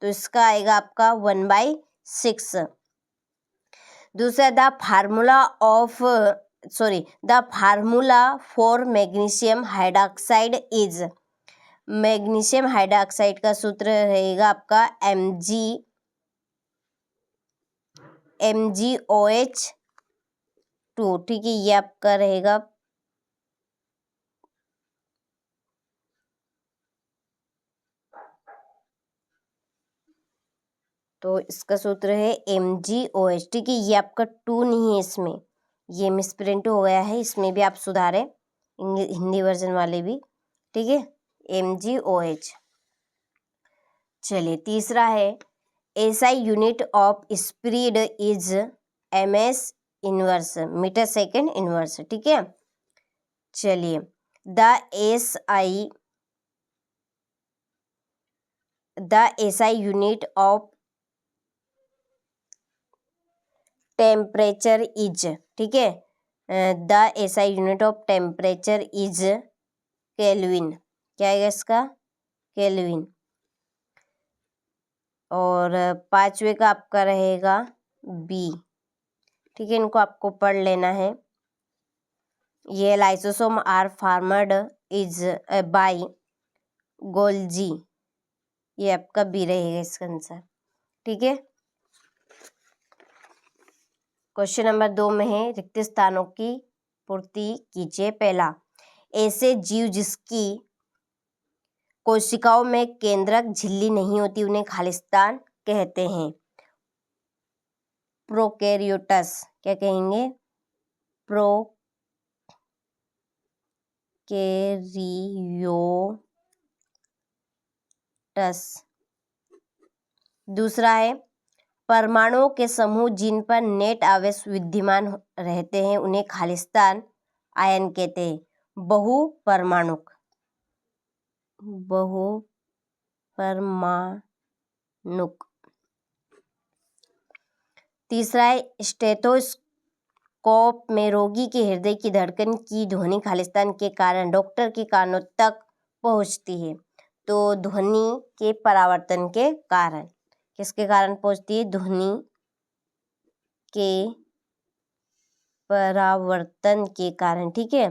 तो इसका आएगा आपका 1/6। दूसरा the formula for magnesium hydroxide is. Magnesium hydroxide का सूत्र रहेगा आपका MgOH2। ठीक है, ये आपका रहेगा तो इसका सूत्र है MgOH। ठीक है, ये आपका 2 नहीं है, इसमें ये मिसप्रिंट हो गया है, इसमें भी आप सुधारें, हिंदी वर्जन वाले भी। ठीक है, MgOH। चलिए, तीसरा है SI unit of speed is MS inverse, metre second inverse. ठीक है, चलिए, the SI unit of temperature is. ठीक है, the SI unit of temperature is kelvin. क्या है इसका? केल्विन। और पांचवे का आपका रहेगा बी। ठीक है, इनको आपको पढ़ लेना है। ये lysosome are formed is by Golgi, ये आपका बी रहेगा इसका आंसर। ठीक है, क्वेश्चन नंबर 2 में है रिक्त स्थानों की पूर्ति कीजिए। पहला, ऐसे जीव जिसकी कोशिकाओं में केंद्रक झिल्ली नहीं होती उन्हें खालिस्तान कहते हैं। प्रोकैरियोट्स। क्या कहेंगे? प्रोकैरियोट्स। दूसरा है परमाणुओं के समूह जिन पर नेट आवेश विद्यमान रहते हैं उन्हें खालिस्तान आयन कहते हैं। बहुपरमाणुक। तीसरा है स्टेथोस्कोप में रोगी के हृदय की धड़कन की ध्वनि खालिस्तान के कारण डॉक्टर के कानों तक पहुंचती है। तो ध्वनि के परावर्तन के कारण, किसके कारण पहुंचती है? ध्वनि के परावर्तन के कारण। ठीक है,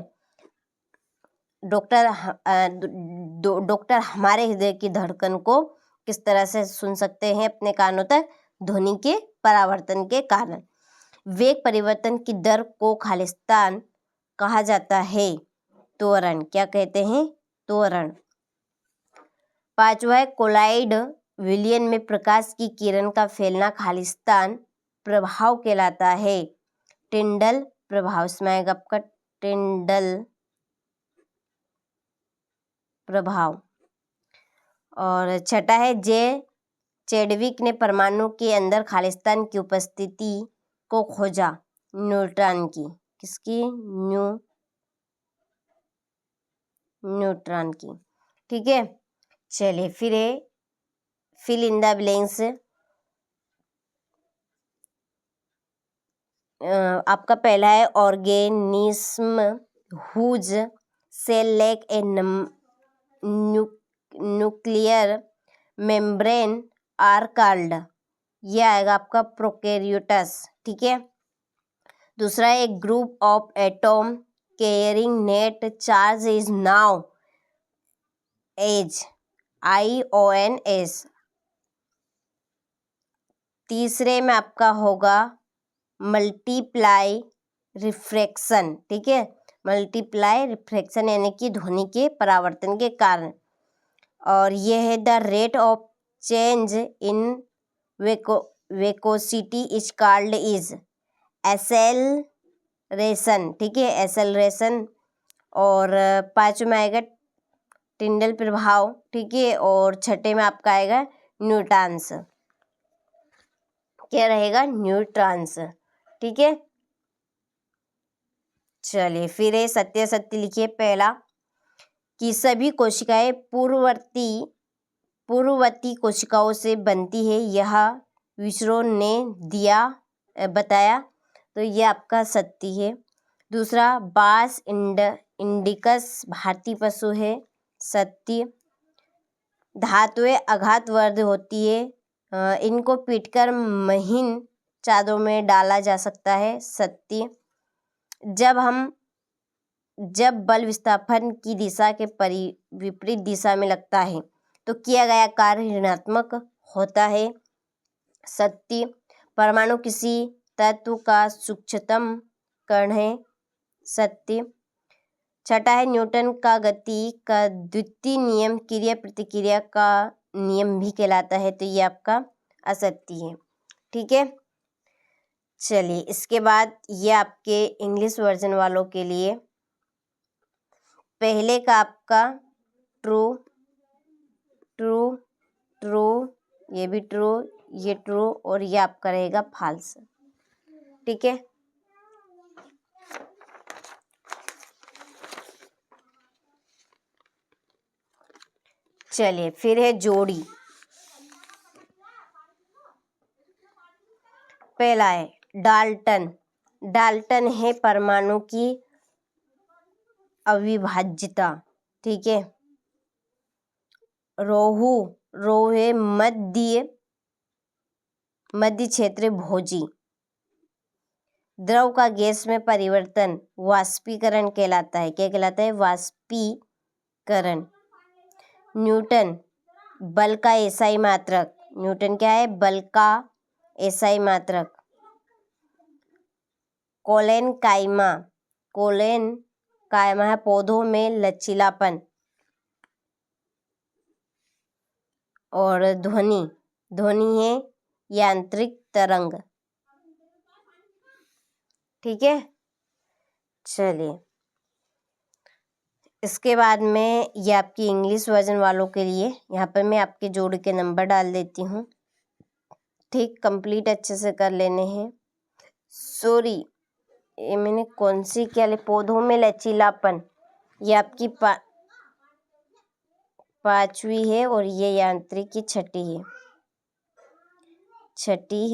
डॉक्टर हमारे हृदय की धड़कन को किस तरह से सुन सकते हैं अपने कानों तक? ध्वनि के परावर्तन के कारण। वेग परिवर्तन की दर को खालिस्तान कहा जाता है? त्वरण। क्या कहते हैं? त्वरण। पांचवा है कोलाइड विलयन में प्रकाश की किरण का फैलना खालिस्तान प्रभाव कहलाता है। टिंडल प्रभाव। इसमें आएगा आपका टिंडल प्रभाव। और छठा है जे चैडविक ने परमाणु के अंदर खालिस्तान की उपस्थिति को खोजा। न्यूट्रॉन की। किसकी? न्यूट्रॉन की। ठीक है, चलिए फिर है फिल इन द ब्लैंक्स। आपका पहला है organism whose cell lack a nuclear membrane are called. ये आएगा आपका प्रोकैरियोट्स। ठीक है, दूसरा है group of atom carrying net charge is now as IONS। तीसरे में आपका होगा मल्टीप्लाई रिफ्रैक्शन। ठीक है, मल्टीप्लाई रिफ्रैक्शन यानी कि ध्वनि के परावर्तन के कारण। और ये है the rate of change in velocity is called is acceleration. ठीक है, एसेलरेशन। और पांचवें में आएगा टिंडल प्रभाव। ठीक है, और छठे में आपका आएगा न्यूट्रॉन्स। क्या रहेगा? न्यूट्रॉन्स। ठीक है, चलिए फिर है सत्य सत्य लिखिए। पहला कि सभी कोशिकाएं पूर्ववर्ती कोशिकाओं से बनती है, यह विसरो ने बताया, तो ये आपका सत्य है। दूसरा बास इंडिकस भारतीय पशु है। सत्य। धातुएं अघातवर्ध होती है, इनको पीटकर महीन चादरों में डाला जा सकता है। सत्य। जब बल विस्थापन की दिशा के विपरीत दिशा में लगता है तो किया गया कार्य ऋणात्मक होता है। सत्य। परमाणु किसी तत्व का सूक्ष्मतम कण है। सत्य। छठा है न्यूटन का गति का द्वितीय नियम क्रिया प्रतिक्रिया का नियम भी कहलाता है, तो ये आपका असत्य है। ठीक है, चलिए इसके बाद ये आपके इंग्लिश वर्जन वालों के लिए पहले का आपका ट्रू ट्रू ट्रू, ये भी ट्रू, ये ट्रू, और ये आपका रहेगा फॉल्स। ठीक है, चलिए फिर है जोड़ी। पहला है डाल्टन। डाल्टन है परमाणु की अविभाज्यता। ठीक है, रोहू है मध्य क्षेत्र भोजी। द्रव का गैस में परिवर्तन वाष्पीकरण कहलाता है। क्या कहलाता है? वाष्पीकरण। न्यूटन बल का एसआई मात्रक। न्यूटन क्या है? बल का एसआई मात्रक। कोलेन कायमा है पौधों में लचीलापन। और ध्वनि है यांत्रिक तरंग। ठीक है, चलिए इसके बाद में ये आपकी इंग्लिश वर्जन वालों के लिए यहाँ पर मैं आपके जोड़ी के नंबर डाल देती हूँ। ठीक, कंप्लीट अच्छे से कर लेने हैं। सॉरी, ये मैंने कौन सी क्या ले? पौधों में लचीलापन, ये आपकी पांचवी है, और ये यांत्रिक की छठी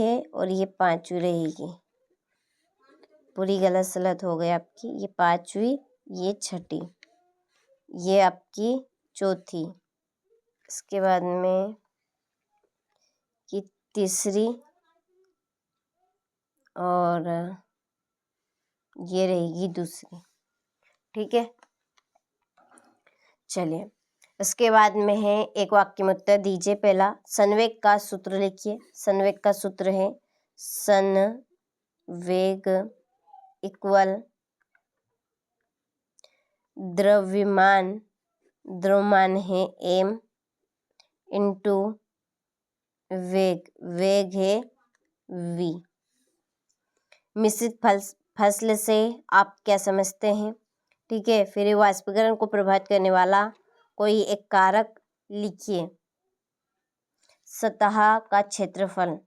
है, और ये पांचवी रहेगी। पूरी गलत सलत हो गई आपकी। ये पांचवी, ये छठी, ये आपकी चौथी। इसके बाद में ये तीसरी, और ये रहेगी दूसरी। ठीक है, चलिए, इसके बाद में है एक वाक्य में उत्तर दीजिए। पहला, संवेग का सूत्र लिखिए। संवेग का सूत्र है संवेग इक्वल द्रव्यमान है m इंटू वेग है v। मिश्रित फसल से आप क्या समझते हैं? ठीक है, फिर वाष्पीकरण को प्रभावित करने वाला कोई एक कारक लिखिए। सतह का क्षेत्रफल,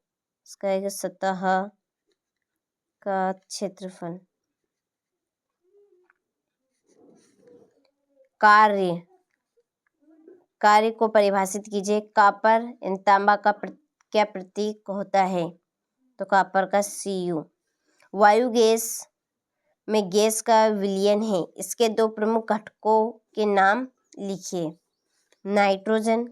इसका है सतह का क्षेत्रफल। कार्य को परिभाषित कीजिए। कॉपर तांबा का क्या प्रतीक होता है? तो कॉपर का Cu। वायु गैस में गैस का विलयन है, इसके दो प्रमुख घटकों के नाम लिखिए। नाइट्रोजन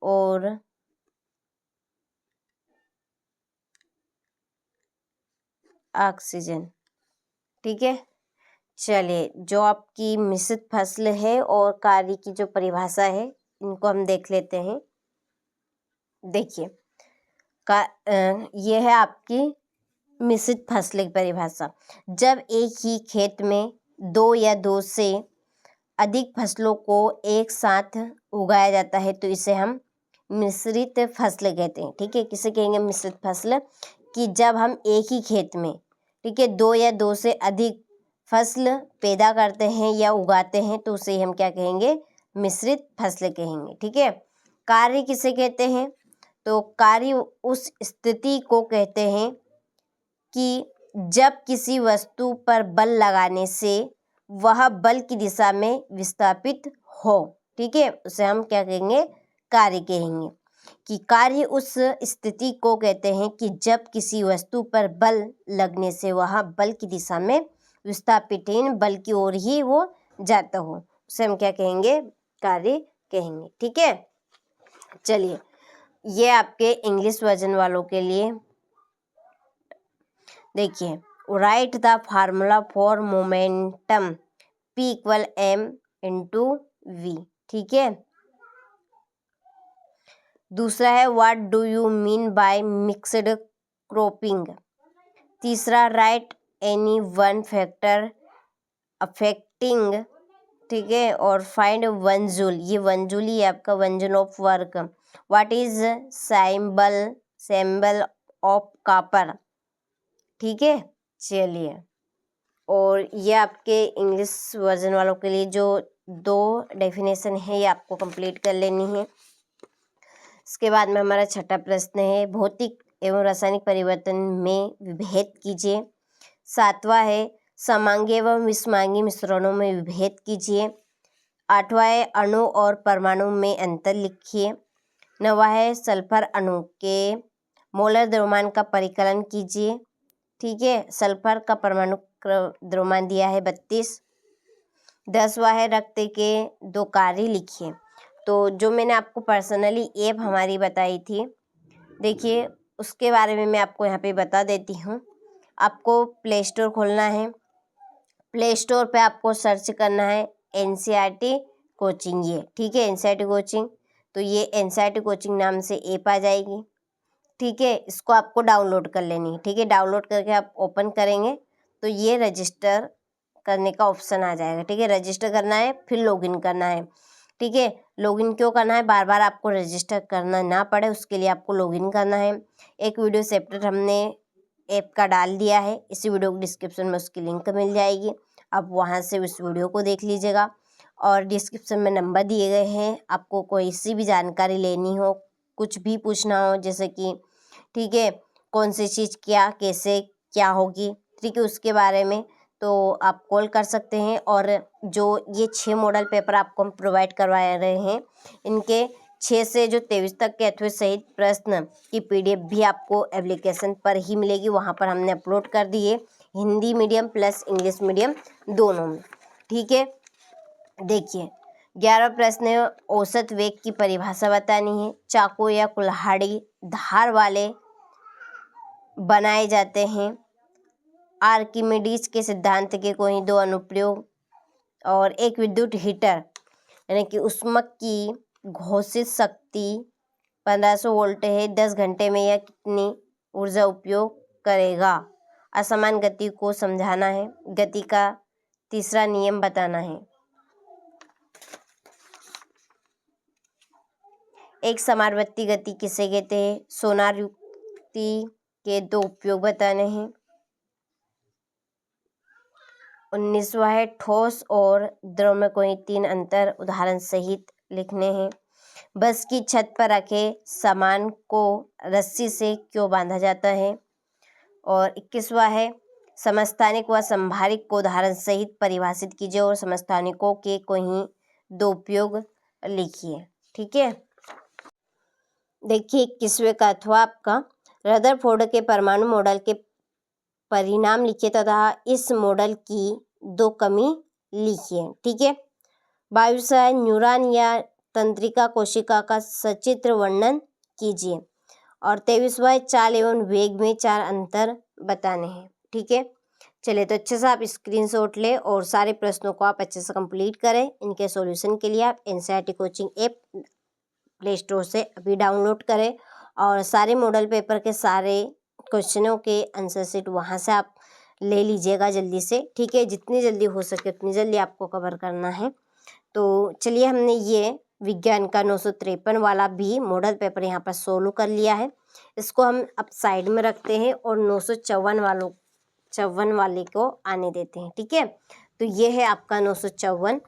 और ऑक्सीजन। ठीक है, चलिए, जो आपकी मिश्रित फसल है और कार्य की जो परिभाषा है, इनको हम देख लेते हैं। देखिए, ये है आपकी मिश्रित फसल की परिभाषा। जब एक ही खेत में दो या दो से अधिक फसलों को एक साथ उगाया जाता है तो इसे हम मिश्रित फसल कहते हैं। ठीक है, किसे कहेंगे? मिश्रित फसल। कि जब हम एक ही खेत में, ठीक है, दो या दो से अधिक फसल पैदा करते हैं या उगाते हैं तो उसे हम क्या कहेंगे? मिश्रित फसल कहेंगे। ठीक है, कार्य किसे कहते हैं? तो कार्य उस स्थिति को कहते हैं कि जब किसी वस्तु पर बल लगाने से वह बल की दिशा में विस्थापित हो। ठीक है, उसे हम क्या कहेंगे? कार्य कहेंगे। कि कार्य उस स्थिति को कहते हैं कि जब किसी वस्तु पर बल लगने से वह बल की दिशा में विस्थापित बल की ओर ही वो जाता हो, उसे हम क्या कहेंगे? कार्य कहेंगे। ठीक है, चलिए, ये आपके इंग्लिश वर्जन वालों के लिए देखिए। Write the formula for momentum P equal m into v। ठीक है, दूसरा है what do you mean by mixed cropping. तीसरा, write any one factor affecting, ठीक है, और फाइंड वन जूल। ये वन जूल ही आपका one joule of work. What is symbol of copper. ठीक है, चलिए, और ये आपके इंग्लिश वर्जन वालों के लिए जो दो डेफिनेशन है ये आपको कंप्लीट कर लेनी है। इसके बाद में हमारा छठा प्रश्न है भौतिक एवं रासायनिक परिवर्तन में विभेद कीजिए। सातवां है समांगी एवं विषमांगी मिश्रणों में विभेद कीजिए। आठवां है अणु और परमाणु में अंतर लिखिए। नौवां है सल्फर अणु के मोलर द्रव्यमान का परिकलन कीजिए। ठीक है, सल्फर का परमाणु द्रव्यमान दिया है 32। 10वां है रक्त के दो कार्य लिखिए। तो जो मैंने आपको पर्सनली ऐप हमारी बताई थी, देखिए, उसके बारे में मैं आपको यहाँ पे बता देती हूँ। आपको प्ले स्टोर खोलना है। प्ले स्टोर पे आपको सर्च करना है NCERT कोचिंग। ये ठीक है, NCERT कोचिंग। तो ये NCERT कोचिंग नाम से ऐप आ जाएगी। ठीक है, इसको आपको डाउनलोड कर लेनी है। ठीक है, डाउनलोड करके आप ओपन करेंगे तो ये रजिस्टर करने का ऑप्शन आ जाएगा। ठीक है, रजिस्टर करना है, फिर लॉगिन करना है। ठीक है, लॉगिन क्यों करना है? बार बार आपको रजिस्टर करना ना पड़े उसके लिए आपको लॉगिन करना है। एक वीडियो सेपरेट हमने ऐप का डाल दिया है, इसी वीडियो को डिस्क्रिप्शन में उसकी लिंक मिल जाएगी, आप वहाँ से उस वीडियो को देख लीजिएगा। और डिस्क्रिप्शन में नंबर दिए गए हैं, आपको कोई सी भी जानकारी लेनी हो, कुछ भी पूछना हो, जैसे कि ठीक है कौन सी चीज़ क्या कैसे क्या होगी, ठीक है, उसके बारे में तो आप कॉल कर सकते हैं। और जो ये 6 मॉडल पेपर आपको हम प्रोवाइड करवा रहे हैं, इनके 6 से जो 23 तक के अथवा सहित प्रश्न की PDF भी आपको एप्लीकेशन पर ही मिलेगी। वहाँ पर हमने अपलोड कर दी है, Hindi medium plus English medium दोनों में। ठीक है, देखिए 11वां प्रश्न है औसत वेग की परिभाषा बतानी है। चाकू या कुल्हाड़ी धार वाले बनाए जाते हैं। आर्किमिडीज के सिद्धांत के कोई 2 अनुप्रयोग और एक विद्युत हीटर यानी कि ऊष्मक की घोषित शक्ति 1500 वोल्ट है। 10 घंटे में यह कितनी ऊर्जा उपयोग करेगा। असमान गति को समझाना है। गति का तीसरा नियम बताना है। एक समावर्ती गति किसे कहते हैं। सोनार युक्ति के 2 उपयोग बताने हैं। 19वां है ठोस और द्रव में कोई 3 अंतर उदाहरण सहित लिखने हैं। बस की छत पर रखे सामान को रस्सी से क्यों बांधा जाता है। और 21वां है समस्थानिक व संभारिक को उदाहरण सहित परिभाषित कीजिए और समस्थानिकों के कोई 2 उपयोग लिखिए। ठीक है, देखिए 21वें का अथवा आपका रदरफोर्ड के परमाणु मॉडल के परिणाम लिखिए तथा इस मॉडल की 2 कमी लिखिए। ठीक है, वायुसाय न्यूरॉन या तंत्रिका कोशिका का सचित्र वर्णन कीजिए। और 23वां चाल एवं वेग में 4 अंतर बताने हैं। ठीक है, चलिए तो अच्छे से आप स्क्रीनशॉट लें और सारे प्रश्नों को आप अच्छे से कंप्लीट करें। इनके सॉल्यूशन के लिए आप NCERT coaching app play store से अभी डाउनलोड करें और सारे मॉडल पेपर के सारे क्वेश्चनों के आंसर शीट वहाँ से आप ले लीजिएगा जल्दी से। ठीक है, जितनी जल्दी हो सके उतनी जल्दी आपको कवर करना है। तो चलिए हमने ये विज्ञान का 953 वाला भी मॉडल पेपर यहाँ पर सोल्व कर लिया है। इसको हम अब साइड में रखते हैं और 954 वाले को आने देते हैं। ठीक है, तो ये है आपका 954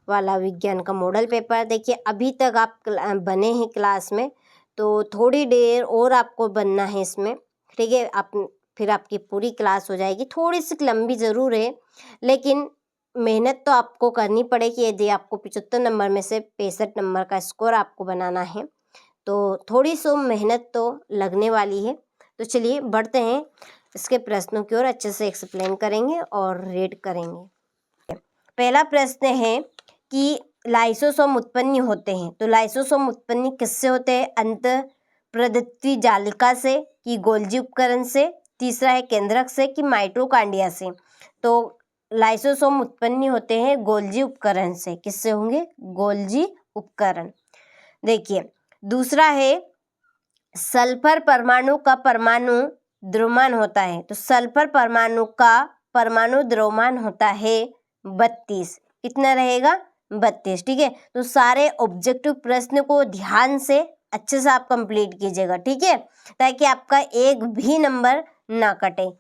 वाला विज्ञान का मॉडल पेपर। देखिए अभी तक आप बने हैं क्लास में, तो थोड़ी देर और आपको बनना है इसमें। ठीक है, आप फिर आपकी पूरी क्लास हो जाएगी। थोड़ी सी लंबी ज़रूर है लेकिन मेहनत तो आपको करनी पड़ेगी। यदि आपको 75 नंबर में से 65 नंबर का स्कोर आपको बनाना है तो थोड़ी सी मेहनत तो लगने वाली है। तो चलिए बढ़ते हैं इसके प्रश्नों की ओर। अच्छे से एक्सप्लेन करेंगे और रीड करेंगे। पहला प्रश्न है कि लाइसोसोम उत्पन्न होते हैं, तो लाइसोसोम उत्पन्न किससे होते हैं। अंत प्रदत्ती जालिका से कि गोल्जी उपकरण से। तीसरा है केंद्रक से कि माइटोकांड्रिया से। तो लाइसोसोम उत्पन्न होते हैं गोल्जी उपकरण से। किससे होंगे, गोल्जी उपकरण। देखिए दूसरा है सल्फर परमाणु का परमाणु द्रव्यमान होता है, तो सल्फर परमाणु का परमाणु द्रव्यमान होता है 32। कितना रहेगा, 32। ठीक है, तो सारे ऑब्जेक्टिव प्रश्न को ध्यान से अच्छे से आप कंप्लीट कीजिएगा। ठीक है, ताकि आपका एक भी नंबर ना कटे।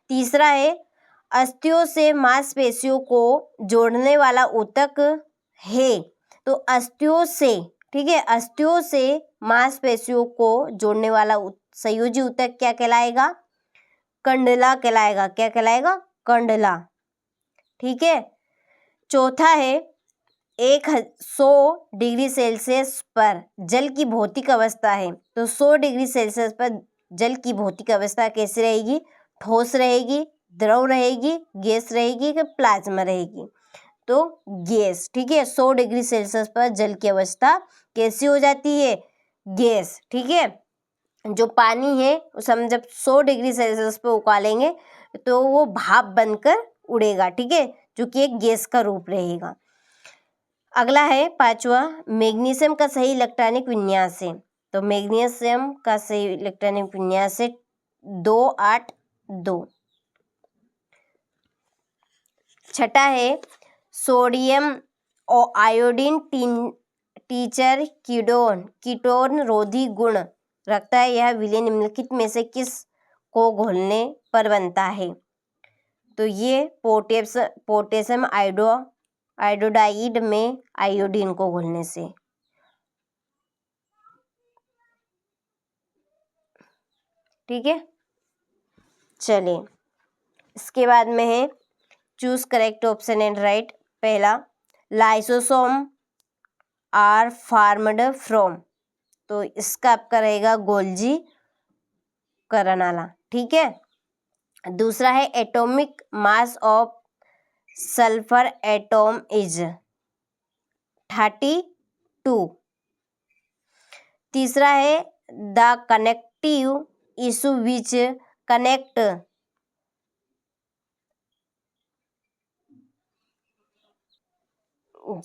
तीसरा है अस्थियों से मांसपेशियों को जोड़ने वाला ऊतक है, तो अस्थियों से, ठीक है, अस्थियों से मांसपेशियों को जोड़ने वाला संयोजी ऊतक क्या कहलाएगा, कंडला कहलाएगा। क्या कहलाएगा, कंडला। ठीक है, चौथा है 100 डिग्री सेल्सियस पर जल की भौतिक अवस्था है, तो 100 डिग्री सेल्सियस पर जल की भौतिक अवस्था कैसी रहेगी, ठोस रहेगी, द्रव रहेगी, गैस रहेगी कि प्लाज्मा रहेगी, तो गैस। ठीक है, 100 डिग्री सेल्सियस पर जल की अवस्था कैसी हो जाती है, गैस। ठीक है, जो पानी है उसे हम जब 100 डिग्री सेल्सियस पर उबालेंगे तो वो भाप बनकर उड़ेगा। ठीक है, जो कि एक गैस का रूप रहेगा। अगला है 5वां मैग्नीशियम का सही इलेक्ट्रॉनिक विन्यास है, तो मैग्नीशियम का सही इलेक्ट्रॉनिक विन्यास है 282। छठा है सोडियम और आयोडीन टीचर कीटोन रोधी गुण रखता है। यह विलय निम्नलिखित में से किस को घोलने पर बनता है, तो ये पोटेशियम आयोडाइड में आयोडीन को घोलने से। ठीक है, चलिए इसके बाद में है choose correct option and right. पहला लाइसोसोम आर फॉर्म्ड फ्रॉम, तो इसका आपका रहेगा गोल्जी करनाला। ठीक है, दूसरा है atomic mass of sulphur atom is 32। तीसरा है the connective issue which connect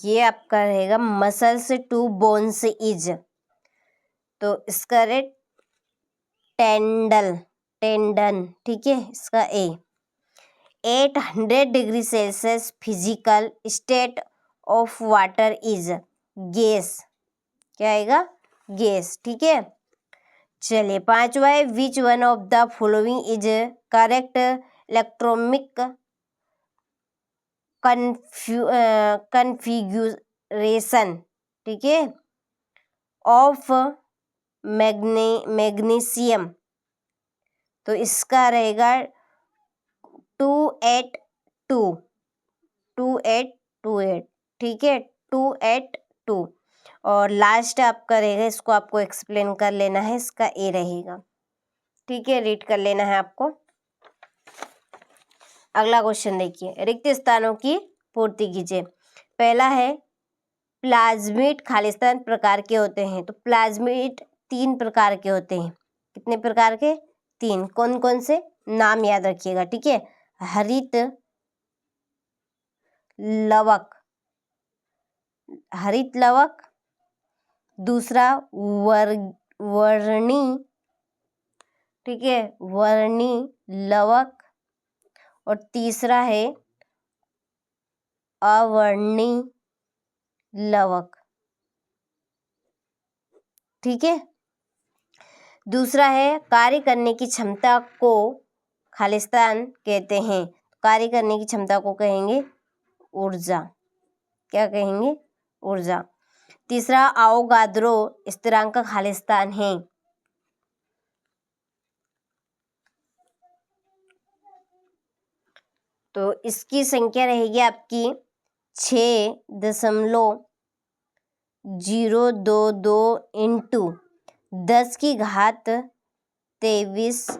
ये आपका रहेगा मसल्स टू बोन्स इज, तो इसका रेट टेंडन, ठीक है, इसका A. 800 degree Celsius physical state of water is gas, क्या आएगा, गैस, ठीक है। चलिए 5वां है which one of the following is correct electronic configuration, ठीक है, ऑफ मैग्नीशियम, तो इसका रहेगा 2828, ठीक है, 282। और लास्ट आपका रहेगा, इसको आपको एक्सप्लेन कर लेना है, इसका ए रहेगा, ठीक है, रीड कर लेना है आपको। अगला क्वेश्चन देखिए, रिक्त स्थानों की पूर्ति कीजिए। पहला है प्लाज्मिड खालिस्तान प्रकार के होते हैं, तो प्लाज्मिड 3 प्रकार के होते हैं। कितने प्रकार के, 3। कौन कौन से, नाम याद रखिएगा, ठीक है। हरित लवक, दूसरा वर्णी, ठीक है, वर्णी लवक, और तीसरा है अवर्णी लवक, ठीक है। दूसरा है कार्य करने की क्षमता को खालिस्तान कहते हैं, कार्य करने की क्षमता को कहेंगे ऊर्जा, क्या कहेंगे, ऊर्जा। तीसरा आवोगाद्रो स्थिरांक का खालिस्तान है, तो इसकी संख्या रहेगी आपकी 6.022 इंटू 10⁻23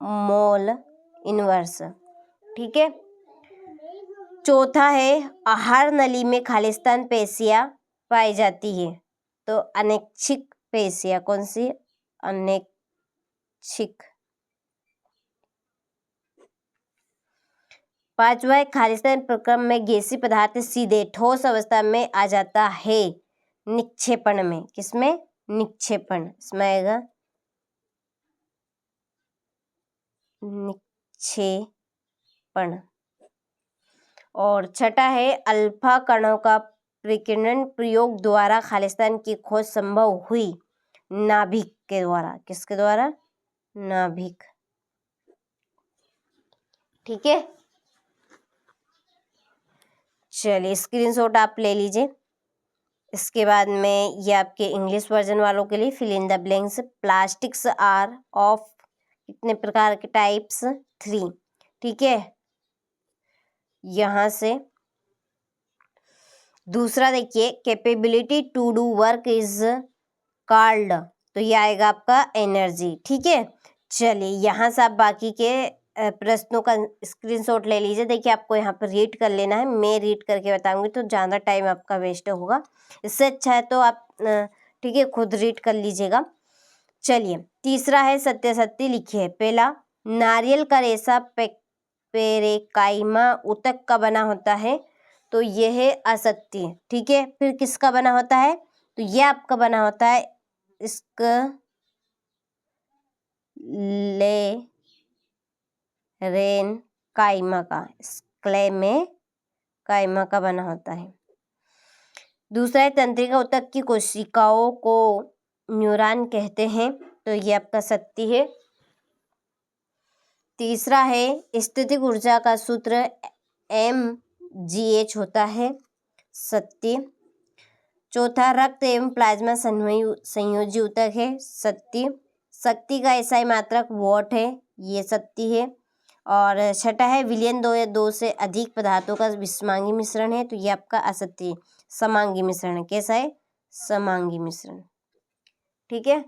मोल इनवर्स, ठीक है। चौथा है आहार नली में खालिस्तान पेशियां पाई जाती है, तो अनैच्छिक पेशियां, कौन सी, अनैच्छिक। 5वां है खालिस्तान प्रक्रम में गैसीय पदार्थ सीधे ठोस अवस्था में आ जाता है निक्षेपण में, किसमें, निक्षेपण, इसमें आएगा निक्षेपण। और छठा है अल्फा कणों का प्रकीर्णन प्रयोग द्वारा खालिस्तान की खोज संभव हुई नाभिक के द्वारा, किसके द्वारा, नाभिक, ठीक है। चलिए स्क्रीनशॉट आप ले लीजिए। इसके बाद में ये आपके इंग्लिश वर्जन वालों के लिए fill in the blanks. Plastics are of कितने प्रकार के, टाइप्स 3, ठीक है। यहाँ से दूसरा देखिए capability to do work is called, तो ये आएगा आपका एनर्जी, ठीक है। चलिए यहाँ से आप बाकी के प्रश्नों का स्क्रीनशॉट ले लीजिए। देखिए आपको यहाँ पर रीड कर लेना है, मैं रीड करके बताऊंगी तो ज़्यादा टाइम आपका वेस्ट होगा, इससे अच्छा है तो आप ठीक है खुद रीड कर लीजिएगा। चलिए तीसरा है सत्यासत्य लिखिए। पहला नारियल का रेशा पेरेकाइमा ऊतक का बना होता है, तो यह है असत्य, ठीक है। फिर किसका बना होता है, तो यह आपका बना होता है स्क्लेरेनकाइमा का, स्क्लेरेनकाइमा का बना होता है। दूसरा है तंत्रिका ऊतक की कोशिकाओं को न्यूरॉन कहते हैं, तो ये आपका सत्य है। तीसरा है स्थितिक ऊर्जा का सूत्र mgh होता है, सत्य। चौथा रक्त एवं प्लाज्मा संयोजी ऊतक है, सत्य। शक्ति का एसआई मात्रक वॉट है, ये सत्य है। और छठा है विलयन 2 या 2 से अधिक पदार्थों का विषमांगी मिश्रण है, तो ये आपका असत्य है, समांगी मिश्रण है। कैसा है, समांगी मिश्रण, ठीक है।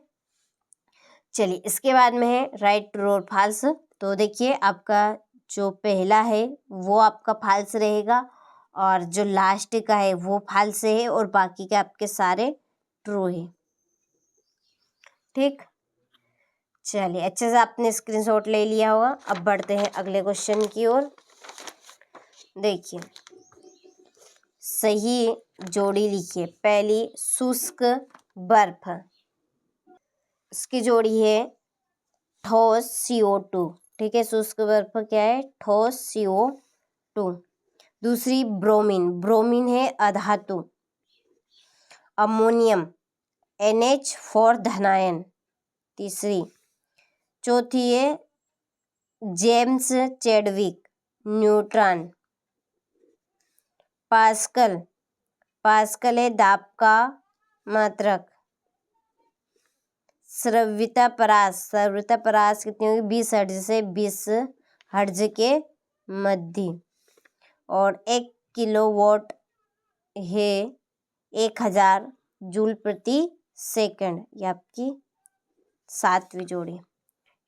चलिए इसके बाद में है राइट ट्रू और फॉल्स। तो देखिए आपका जो पहला है वो आपका फॉल्स रहेगा, और जो लास्ट का है वो फॉल्स है, और बाकी के आपके सारे ट्रू है, ठीक। चलिए, अच्छे से आपने स्क्रीनशॉट ले लिया होगा। अब बढ़ते हैं अगले क्वेश्चन की ओर। देखिए, सही जोड़ी लिखिए। पहली शुष्क बर्फ, इसकी जोड़ी है ठोस CO2। ठीक है, शुष्क बर्फ क्या है? ठोस CO2। दूसरी ब्रोमीन, ब्रोमीन है अधातु। अमोनियम NH4 धनायन, तीसरी। चौथी है James Chadwick, neutron. Pascal, pascal है दाब का मात्रक। स्रव्यता परास, स्रव्यता परास कितनी होगी? 20 हर्ट्ज से 20 हर्ट्ज के मध्य। और 1 किलोवाट है 1000 जूल प्रति सेकंड। ये आपकी 7वीं जोड़ी।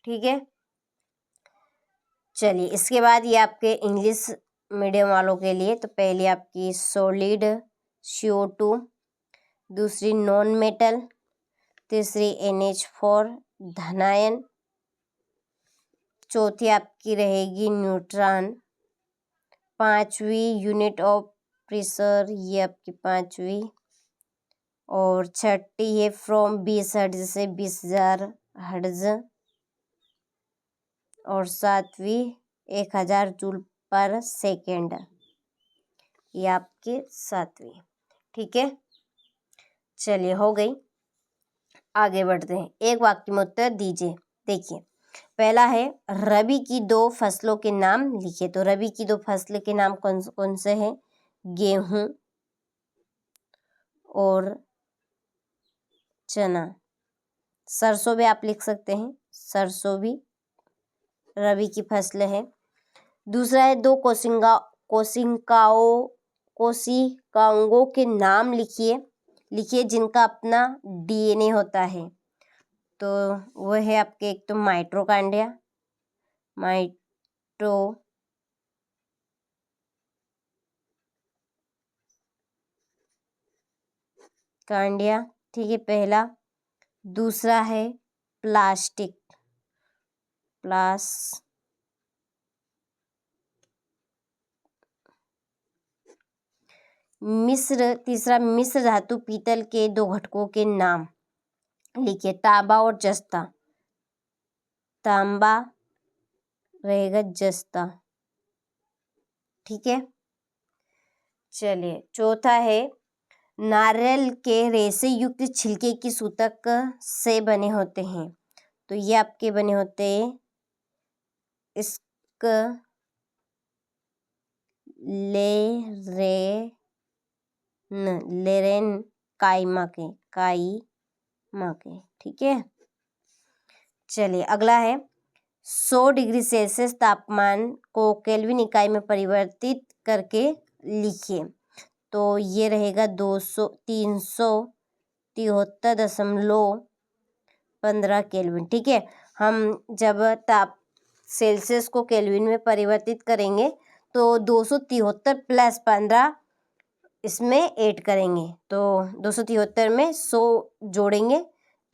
ठीक है, चलिए इसके बाद ये आपके इंग्लिश मीडियम वालों के लिए। तो पहली आपकी सॉलिड CO2, दूसरी नॉन मेटल, तीसरी NH4 धनायन, चौथी आपकी रहेगी न्यूट्रॉन, 5वीं यूनिट ऑफ प्रेशर, ये आपकी 5वीं, और छठी है फ्रॉम 20 हर्ट्ज से 20,000 हर्ट्ज, और 7वीं 1000 जूल पर सेकेंड। ये आपकी 7वीं। ठीक है, चलिए हो गई। आगे बढ़ते हैं। एक वाक्य में उत्तर दीजिए। देखिए, पहला है रबी की 2 फसलों के नाम लिखिए। तो रबी की 2 फसल के नाम कौन कौन से हैं? गेहूं और चना। सरसों भी आप लिख सकते हैं, सरसों भी रबी की फसल है। दूसरा है 2 कोशिकाओं के नाम लिखिए जिनका अपना DNA होता है। तो वह है आपके, एक तो माइटोकांड्रिया, ठीक है, पहला। दूसरा है प्लास्टिक, तीसरा मिश्र धातु पीतल के 2 घटकों के नाम लिखिए। तांबा और जस्ता, तांबा रहेगा जस्ता। ठीक है, चलिए चौथा है नारियल के रेशे युक्त छिलके की सूतक से बने होते हैं। तो ये आपके बने होते हैं लेरेन काइमा के। ठीक है, चलिए अगला है 100 डिग्री सेल्सियस तापमान को केल्विन इकाई में परिवर्तित करके लिखिए। तो ये रहेगा 373.15 केल्विन। ठीक है, हम जब सेल्सियस को केल्विन में परिवर्तित करेंगे तो 273 + 15 इसमें ऐड करेंगे। तो 273 में 100 जोड़ेंगे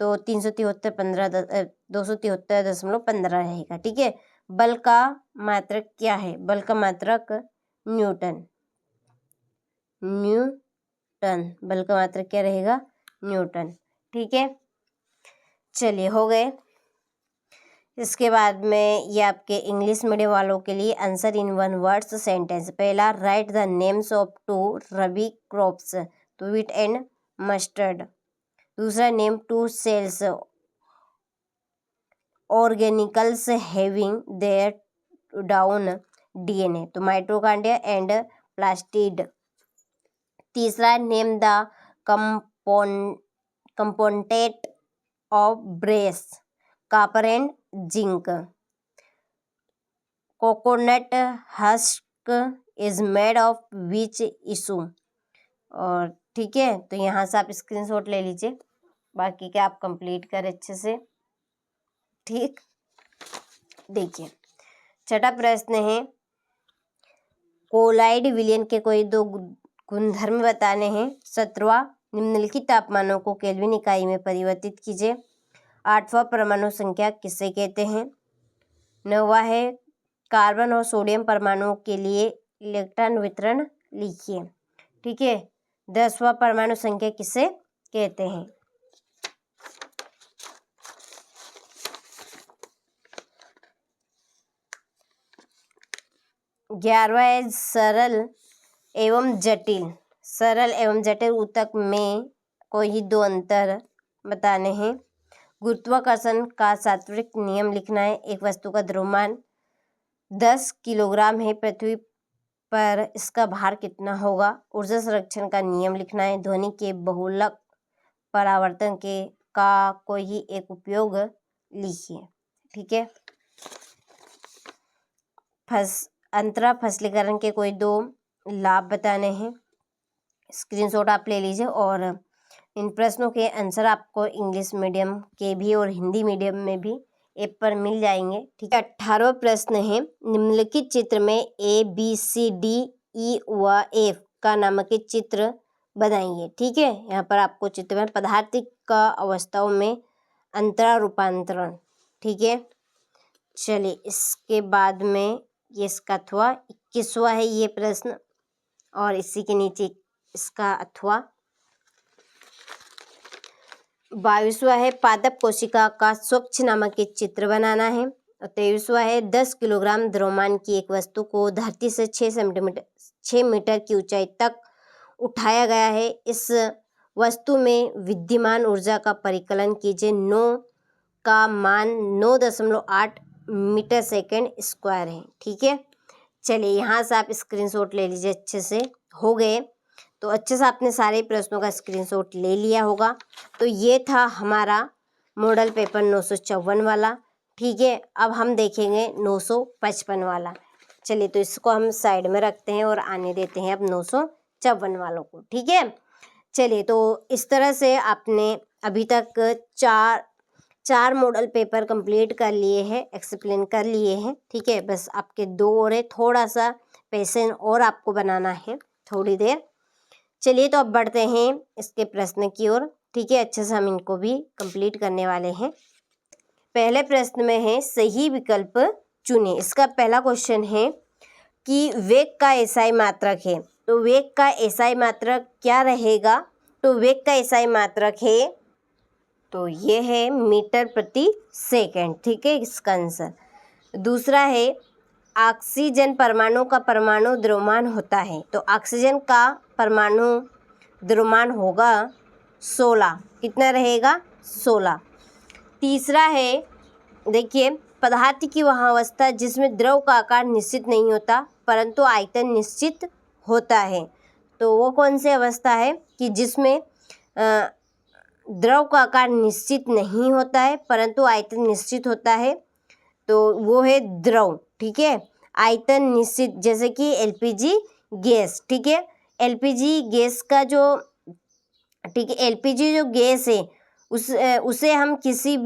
तो 273.15 रहेगा। ठीक है, बल का मात्रक क्या है? बल का मात्रक न्यूटन। बल का मात्रक क्या रहेगा? न्यूटन। ठीक है, चलिए हो गए। इसके बाद में ये आपके इंग्लिश मीडियम वालों के लिए आंसर इन 1 वर्ड्स सेंटेंस। पहला, write the names of 2 rabi crops, तो व्हीट एंड मस्टर्ड। दूसरा, name 2 cells organelles having their down DNA, तो माइटोकांड्रिया एंड प्लास्टिड। तीसरा, name the component of brass, copper and zinc. Coconut husk is made of which issue. और ठीक है, तो यहाँ से आप स्क्रीनशॉट ले लीजिए, बाकी के आप कंप्लीट करें अच्छे से। ठीक, देखिए छठा प्रश्न है, कोलाइड विलयन के कोई 2 गुणधर्म बताने हैं। 17वां, निम्नलिखित तापमानों को केल्विन इकाई में परिवर्तित कीजिए। 8वां परमाणु संख्या किसे कहते हैं? 9वां है कार्बन और सोडियम परमाणुओं के लिए इलेक्ट्रॉन वितरण लिखिए। ठीक है, 10वां परमाणु संख्या किसे कहते हैं? 11वां है सरल एवं जटिल। सरल एवं जटिल ऊतक में कोई ही 2 अंतर बताने हैं। गुरुत्वाकर्षण का सात्विक नियम लिखना है। एक वस्तु का द्रव्यमान 10 किलोग्राम है, पृथ्वी पर इसका भार कितना होगा? ऊर्जा संरक्षण का नियम लिखना है। ध्वनि के बहुलक परावर्तन का कोई ही एक उपयोग लिखिए। ठीक है, अंतरा फसलीकरण के कोई 2 लाभ बताने हैं। स्क्रीनशॉट आप ले लीजिए और इन प्रश्नों के आंसर आपको इंग्लिश मीडियम के भी और हिंदी मीडियम में भी ऐप पर मिल जाएंगे। ठीक है, 18वां प्रश्न है निम्नलिखित चित्र में ABCDE का नामांकित चित्र बनाइए। ठीक है, यहाँ पर आपको चित्र में पदार्थिक का अवस्थाओं में अंतरा रूपांतरण। ठीक है, चलिए इसके बाद में ये इसका अथवा 21वां है ये प्रश्न और इसी के नीचे इसका अथवा 22वां है पादप कोशिका का स्वच्छ नामांकित चित्र बनाना है। और 23वां है 10 किलोग्राम द्रव्यमान की एक वस्तु को धरती से 6 मीटर की ऊंचाई तक उठाया गया है। इस वस्तु में विद्यमान ऊर्जा का परिकलन कीजिए। 9 का मान 9.8 मीटर सेकेंड स्क्वायर है। ठीक है, चलिए यहाँ से आप स्क्रीनशॉट ले लीजिए। अच्छे से हो गए तो अच्छे से आपने सारे प्रश्नों का स्क्रीनशॉट ले लिया होगा। तो ये था हमारा मॉडल पेपर 954 वाला। ठीक है, अब हम देखेंगे 955 वाला। चलिए तो इसको हम साइड में रखते हैं और आने देते हैं अब 954 वालों को। ठीक है, चलिए तो इस तरह से आपने अभी तक चार मॉडल पेपर कंप्लीट कर लिए हैं, एक्सप्लेन कर लिए हैं। ठीक है, बस आपके 2 और है, थोड़ा सा पेशेंस और आपको बनाना है थोड़ी देर। चलिए तो अब बढ़ते हैं इसके प्रश्न की ओर। ठीक है, अच्छे से हम इनको भी कंप्लीट करने वाले हैं। पहले प्रश्न में है सही विकल्प चुने। इसका पहला क्वेश्चन है कि वेग का एसआई मात्रक है, तो वेग का एसआई मात्रक क्या रहेगा? तो वेग का एसआई मात्रक है, तो ये है मीटर प्रति सेकंड। ठीक है, इसका आंसर। दूसरा है ऑक्सीजन परमाणु का परमाणु द्रव्यमान होता है, तो ऑक्सीजन का परमाणु द्रव्यमान होगा 16। कितना रहेगा? 16। तीसरा है देखिए पदार्थ की वह अवस्था जिसमें द्रव का आकार निश्चित नहीं होता परंतु आयतन निश्चित होता है, तो वो कौन सी अवस्था है कि जिसमें द्रव का आकार निश्चित नहीं होता है परंतु आयतन निश्चित होता है, तो वो है द्रव। ठीक है, आयतन निश्चित, जैसे कि एलपीजी गैस। ठीक है, एलपीजी गैस का जो एलपीजी जो गैस है उसे हम किसी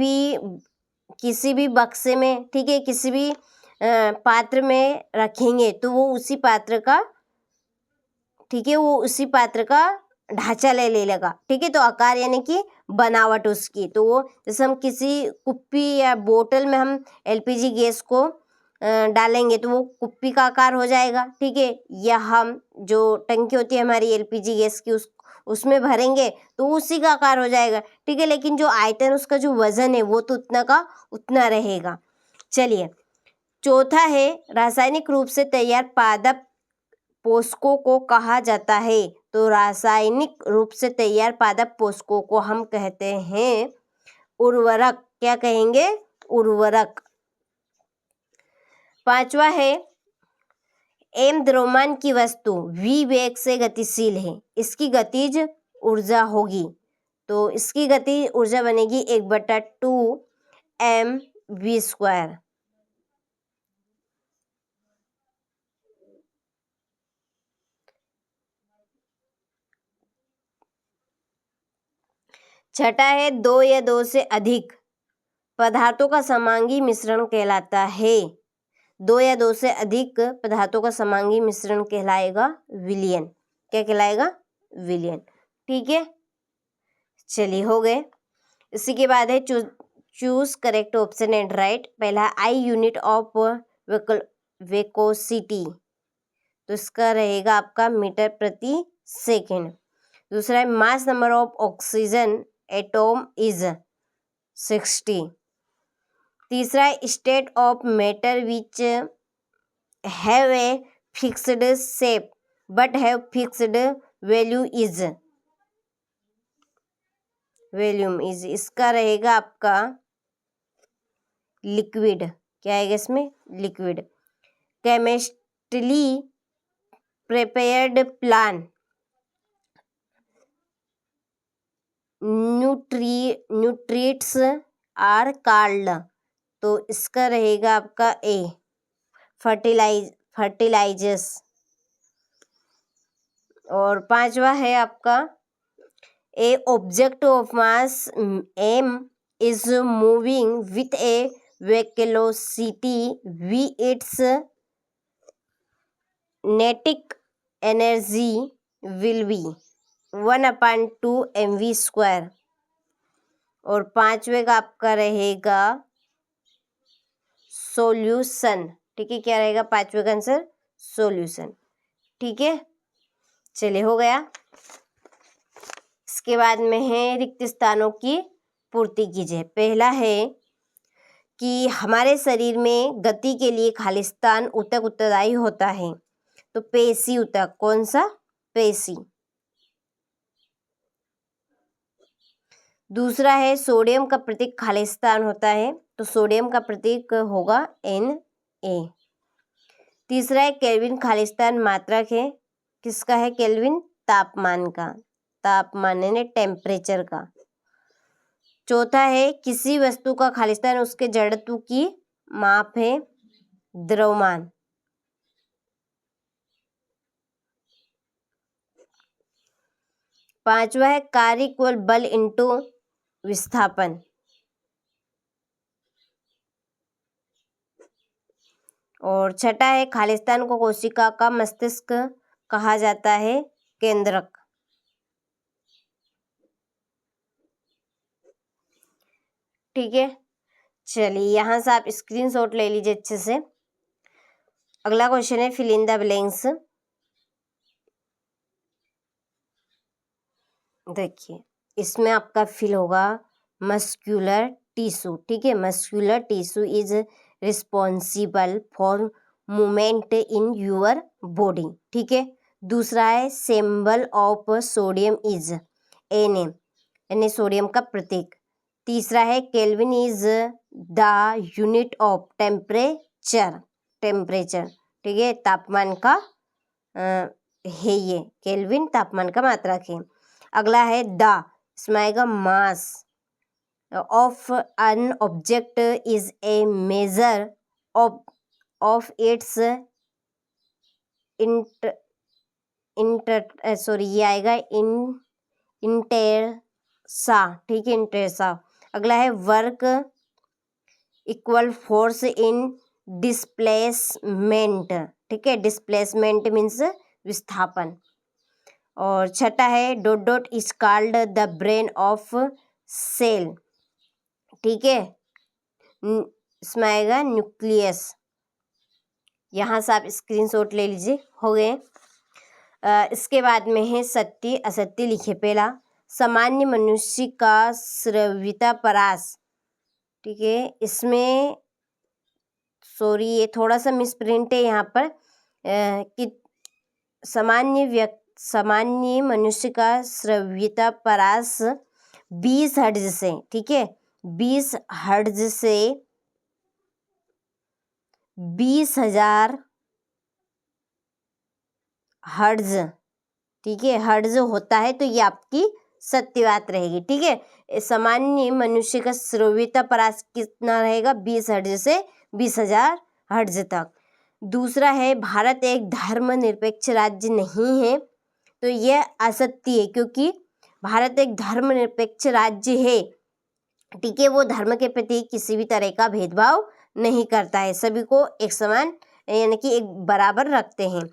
भी बक्से में, ठीक है, किसी भी पात्र में रखेंगे तो वो उसी पात्र का, ठीक है, वो उसी पात्र का ढांचा ले लेगा। ठीक है, तो आकार यानी कि बनावट उसकी, तो वो जैसे हम किसी कुप्पी या बोतल में हम एलपीजी गैस को डालेंगे तो वो कुप्पी का आकार हो जाएगा। ठीक है, या हम जो टंकी होती है हमारी एलपीजी गैस की उसमें भरेंगे तो उसी का आकार हो जाएगा। ठीक है, लेकिन जो आयतन उसका जो वजन है वो तो उतना का उतना रहेगा। चलिए चौथा है रासायनिक रूप से तैयार पादप पोषकों को कहा जाता है, तो रासायनिक रूप से तैयार पादप पोषकों को हम कहते हैं उर्वरक। क्या कहेंगे? उर्वरक। पांचवा है एम द्रव्यमान की वस्तु v वेग से गतिशील है, इसकी गतिज ऊर्जा होगी, तो इसकी गति ऊर्जा बनेगी 1/2 mv²। छठा है 2 या 2 से अधिक पदार्थों का समांगी मिश्रण कहलाता है। 2 या 2 से अधिक पदार्थों का समांगी मिश्रण कहलाएगा विलयन। क्या कहलाएगा? विलयन। ठीक है, चलिए हो गए। इसी के बाद है choose correct option and right. पहला आई यूनिट ऑफ वेकोसिटी, तो इसका रहेगा आपका मीटर प्रति सेकेंड। दूसरा है mass number of oxygen atom is 60। तीसरा है state of matter which have a fixed shape but have fixed volume is, इसका रहेगा आपका लिक्विड। क्या आएगा इसमें? Liquid. Chemistry prepared plan nutrients are called, तो इसका रहेगा आपका ए फर्टिलाइजर्स। और पांचवा है आपका a object of mass M is moving with a velocity v, its kinetic energy will be 1/2 mv²। और पांचवे का आपका रहेगा सॉल्यूशन। ठीक है, क्या रहेगा पांचवे का आंसर? सॉल्यूशन। ठीक है, चलिए हो गया। इसके बाद में है रिक्त स्थानों की पूर्ति कीजिए। पहला है कि हमारे शरीर में गति के लिए खाली स्थान ऊतक उत्तरदायी होता है, तो पेशी ऊतक। कौन सा? पेशी। दूसरा है सोडियम का प्रतीक खाली स्थान होता है, तो सोडियम का प्रतीक होगा Na। तीसरा है केल्विन खाली स्थान मात्रक है। किसका है केल्विन? तापमान का, तापमान यानी टेम्परेचर का। चौथा है किसी वस्तु का खालिस्तान उसके जड़त्व की माप है, द्रव्यमान। पांचवा है कार्य इक्वल बल इंटू विस्थापन। और छठा है खालिस्तान को कोशिका का मस्तिष्क कहा जाता है, केंद्रक। ठीक है, चलिए यहाँ से आप स्क्रीनशॉट ले लीजिए अच्छे से। अगला क्वेश्चन है फिल इन द ब्लैंक्स। देखिए इसमें आपका फिल होगा मस्कुलर टिश्यू। ठीक है, muscular tissue is responsible for movement in your body. ठीक है, दूसरा है symbol of sodium is Na, यानी सोडियम का प्रतीक। तीसरा है kelvin is the unit of temperature, ठीक है, तापमान का है ये, केल्विन तापमान का मात्रक है। अगला है द, इसमें आएगा mass of an object is a measure of its ये आएगा इंटेरसा। ठीक है, इंटेरसा। अगला है work equal force in displacement. ठीक है, डिस्प्लेसमेंट मीन्स विस्थापन। और छठा है dot dot is called the brain of cell. ठीक है, इसमें आएगा न्यूक्लियस। यहाँ से आप स्क्रीनशॉट ले लीजिए, हो गए। इसके बाद में है सत्य असत्य लिखिए। पहला सामान्य मनुष्य का श्रव्यता परास। ठीक है, इसमें सॉरी ये थोड़ा सा मिसप्रिंट है यहाँ पर कि सामान्य मनुष्य का श्रव्यता परास 20 हर्ट्ज से, ठीक है, 20 हर्ट्ज से 20,000 हर्ट्ज, ठीक है, हर्ट्ज होता है। तो ये आपकी सत्य बात रहेगी। ठीक है, सामान्य मनुष्य का श्रव्यता परास कितना रहेगा? 20 हर्ट्ज से 20,000 हर्ट्ज तक। दूसरा है भारत एक धर्मनिरपेक्ष राज्य नहीं है, तो यह असत्य है, क्योंकि भारत एक धर्मनिरपेक्ष राज्य है। ठीक है, वो धर्म के प्रति किसी भी तरह का भेदभाव नहीं करता है, सभी को एक समान यानी कि एक बराबर रखते हैं।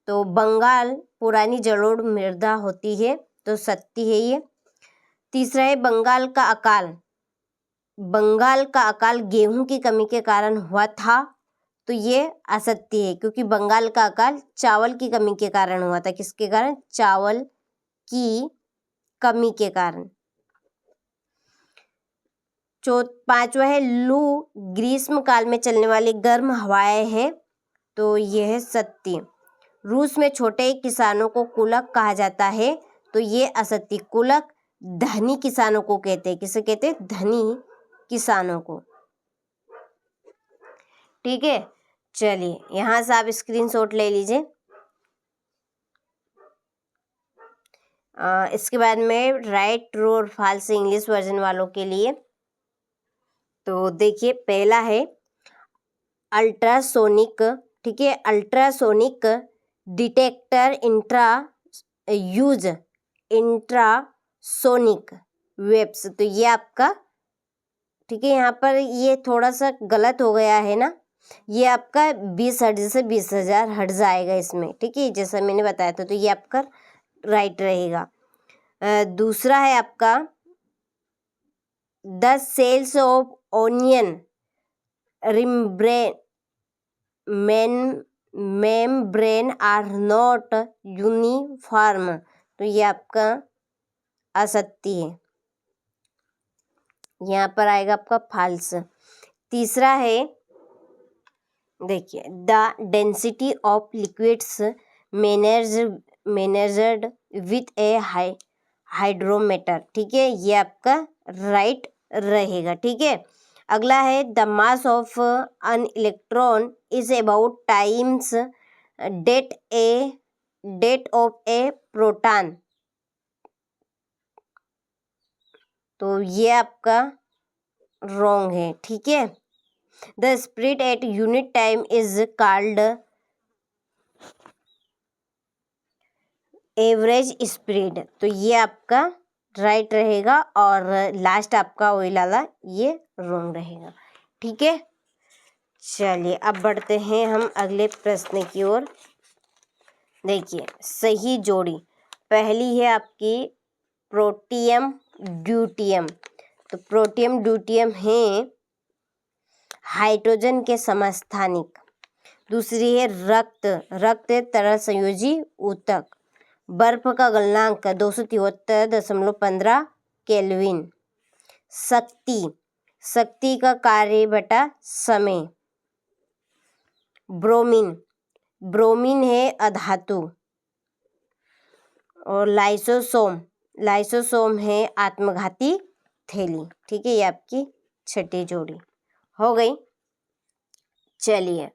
तो बंगाल पुरानी जलोढ़ मृदा होती है, तो सत्य है ये। तीसरा है बंगाल का अकाल बंगाल का अकाल गेहूं की कमी के कारण हुआ था, तो ये असत्य है, क्योंकि बंगाल का अकाल चावल की कमी के कारण हुआ था। किसके कारण? चावल की कमी के कारण। पांचवा है लू ग्रीष्म काल में चलने वाली गर्म हवाएं हैं, तो यह है सत्य। रूस में छोटे किसानों को कुलक कहा जाता है, तो ये असत्य। कुलक धनी किसानों को कहते हैं। किसे कहते हैं? धनी किसानों को। ठीक है, चलिए यहां से आप स्क्रीनशॉट ले लीजिए। इसके बाद में राइट, ट्रू और फॉल्स इंग्लिश वर्जन वालों के लिए, तो देखिए पहला है अल्ट्रासोनिक। ठीक है, अल्ट्रासोनिक डिटेक्टर यूज इंट्रासोनिक वेव्स, तो ये आपका, ठीक है, यहाँ पर ये थोड़ा सा गलत हो गया है ना, ये आपका 20 हर्ट्ज से 20,000 हर्ट्ज आएगा इसमें। ठीक है, जैसा मैंने बताया था, तो ये आपका राइट रहेगा। दूसरा है आपका the cells of onion membrane are not uniform, तो ये आपका असत्य है, यहाँ पर आएगा आपका फॉल्स। तीसरा है, देखिए the density of liquids measured with A hydrometer. ठीक है, ये आपका राइट रहेगा। ठीक है, अगला है the mass of an electron is about times date of A proton, तो ये आपका रॉन्ग है। ठीक है, the speed at unit time is called average speed, तो ये आपका राइट रहेगा, और लास्ट आपका वही वाला ये रॉन्ग रहेगा। ठीक है, चलिए अब बढ़ते हैं हम अगले प्रश्न की ओर। देखिए सही जोड़ी पहली है आपकी प्रोटियम ड्यूटियम, तो प्रोटियम ड्यूटियम है हाइड्रोजन के समस्थानिक। दूसरी है रक्त तरल संयोजी ऊतक। बर्फ का गलनांक 273.15 केल्विन। शक्ति का कार्य बटा समय। ब्रोमीन है अधातु। और लाइसोसोम है आत्मघाती थैली। ठीक है, ये आपकी छठी जोड़ी हो गई। चलिए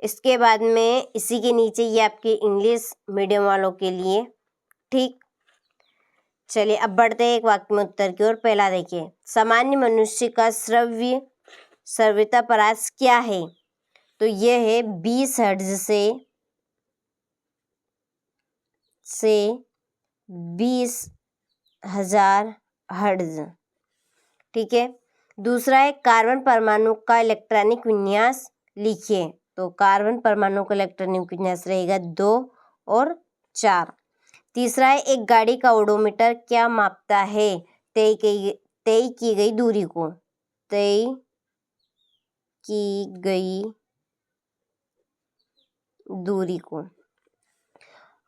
इसके बाद में इसी के नीचे ये आपके इंग्लिश मीडियम वालों के लिए। ठीक, चलिए अब बढ़ते हैं एक वाक्य में उत्तर की ओर। पहला देखिए, सामान्य मनुष्य का श्रव्यता परास क्या है, तो ये है 20 हर्ट्ज से 20,000 हर्ट्ज। ठीक है, दूसरा है कार्बन परमाणु का इलेक्ट्रॉनिक विन्यास लिखिए, तो कार्बन परमाणु का इलेक्ट्रॉनिक विन्यास रहेगा 2 और 4। तीसरा है एक गाड़ी का ओडोमीटर क्या मापता है, तय की गई दूरी को।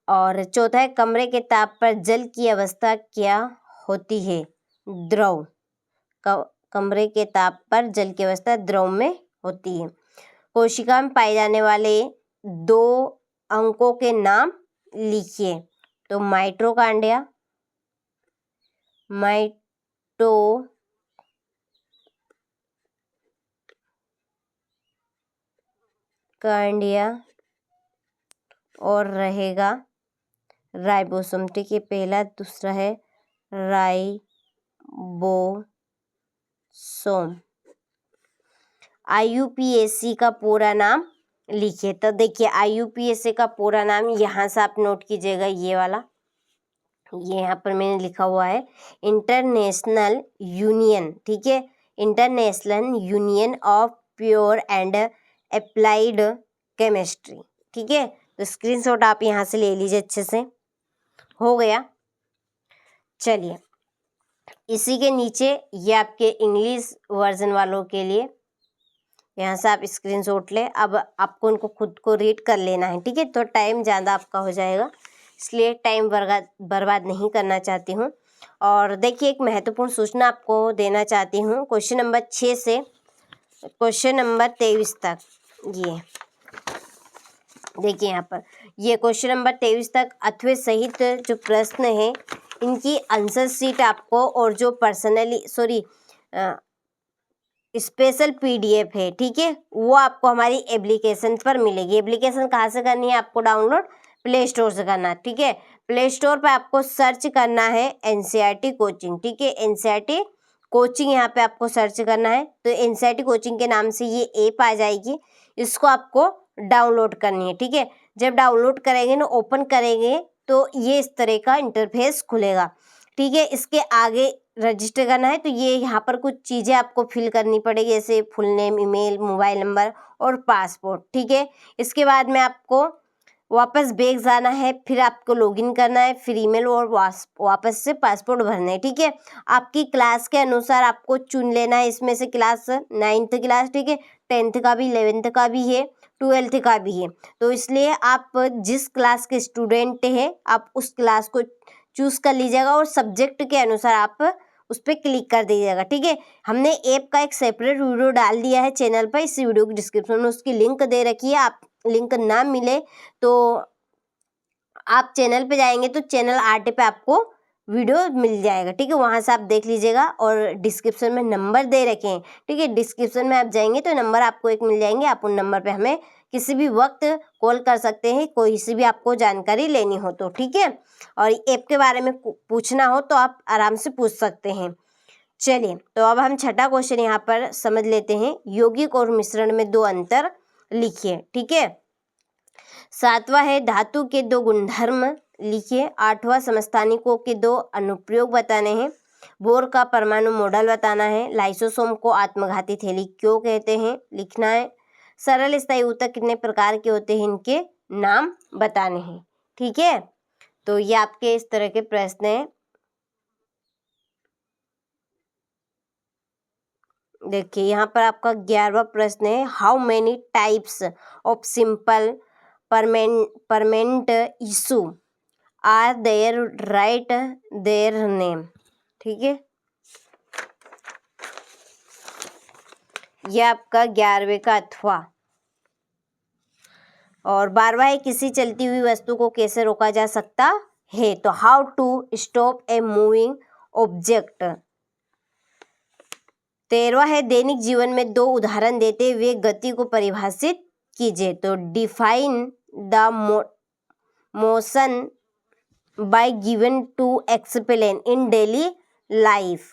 और चौथा है कमरे के ताप पर जल की अवस्था क्या होती है, द्रव। कमरे के ताप पर जल की अवस्था द्रव में होती है। कोशिका में पाए जाने वाले 2 अंगों के नाम लिखिए, तो माइटोकांड्रिया और रहेगा राइबोसोम। ठीक है, पहला, दूसरा है राइबोसोम। IUPAC का पूरा नाम लिखिए, तो देखिए IUPAC का पूरा नाम यहाँ से आप नोट कीजिएगा, ये वाला, ये यहाँ पर मैंने लिखा हुआ है इंटरनेशनल यूनियन। ठीक है, international union of pure and applied chemistry. ठीक है, तो स्क्रीनशॉट आप यहाँ से ले लीजिए अच्छे से। हो गया, चलिए इसी के नीचे ये आपके इंग्लिश वर्जन वालों के लिए, यहाँ से आप स्क्रीनशॉट लें। अब आपको उनको खुद को रीड कर लेना है, ठीक है। तो टाइम ज़्यादा आपका हो जाएगा, इसलिए टाइम बर्बाद नहीं करना चाहती हूँ। और देखिए, एक महत्वपूर्ण सूचना आपको देना चाहती हूँ। क्वेश्चन नंबर 6 से क्वेश्चन नंबर 23 तक, ये देखिए यहाँ पर, ये क्वेश्चन नंबर 23 तक अथवे सहित जो प्रश्न है, इनकी आंसर शीट आपको, और जो स्पेशल पीडीएफ है, ठीक है, वो आपको हमारी एप्लीकेशन पर मिलेगी। एप्लीकेशन कहाँ से करनी है आपको डाउनलोड? प्ले स्टोर से करना, ठीक है। प्ले स्टोर पर आपको सर्च करना है एनसीईआरटी कोचिंग, ठीक है। एनसीईआरटी कोचिंग यहाँ पे आपको सर्च करना है, तो एनसीईआरटी कोचिंग के नाम से ये ऐप आ जाएगी, इसको आपको डाउनलोड करनी है, ठीक है। जब डाउनलोड करेंगे ना, ओपन करेंगे, तो ये इस तरह का इंटरफेस खुलेगा, ठीक है। इसके आगे रजिस्टर करना है, तो ये यहाँ पर कुछ चीज़ें आपको फिल करनी पड़ेगी, जैसे full name, email, mobile number और पासपोर्ट, ठीक है। इसके बाद में आपको वापस बैक जाना है, फिर आपको लॉगिन करना है, फिर ईमेल और वापस से पासपोर्ट भरना है, ठीक है। आपकी क्लास के अनुसार आपको चुन लेना है, इसमें से क्लास 9th क्लास, ठीक है, 10th का भी, 11th का भी है, 12th का भी है। तो इसलिए आप जिस क्लास के स्टूडेंट हैं, आप उस क्लास को चूज़ कर लीजिएगा, और सब्जेक्ट के अनुसार आप उस पर क्लिक कर दीजिएगा, ठीक है। हमने ऐप का एक सेपरेट वीडियो डाल दिया है चैनल पर, इस वीडियो की डिस्क्रिप्शन में उसकी लिंक दे रखी है। आप लिंक ना मिले तो आप चैनल पे जाएंगे तो चैनल आर्ट पे आपको वीडियो मिल जाएगा, ठीक है, वहाँ से आप देख लीजिएगा। और डिस्क्रिप्शन में नंबर दे रखे हैं, ठीक है, डिस्क्रिप्शन में आप जाएंगे तो नंबर आपको एक मिल जाएंगे, आप उन नंबर पे हमें किसी भी वक्त कॉल कर सकते हैं, कोई सी भी आपको जानकारी लेनी हो तो, ठीक है। और ऐप के बारे में पूछना हो तो आप आराम से पूछ सकते हैं। चलिए, तो अब हम छठा क्वेश्चन यहाँ पर समझ लेते हैं। यौगिक और मिश्रण में दो अंतर लिखिए, ठीक है। 7वां है धातु के दो गुणधर्म लिखिए। 8वां समस्थानिकों के दो अनुप्रयोग बताने हैं। बोर का परमाणु मॉडल बताना है। लाइसोसोम को आत्मघाती थैली क्यों कहते हैं, लिखना है। सरल स्थायी ऊतक कितने प्रकार के होते हैं, इनके नाम बताने हैं, ठीक है। तो ये आपके इस तरह के प्रश्न हैं। देखिए, यहाँ पर आपका 11वां प्रश्न है, how many types of simple permanent issue are there, write their name, ठीक है। यह आपका 11वें का अथवा। और 12वां है, किसी चलती हुई वस्तु को कैसे रोका जा सकता है, तो how to stop a moving object. 13वां है, दैनिक जीवन में दो उदाहरण देते हुए गति को परिभाषित कीजिए, तो define the motion by given to explain in daily life.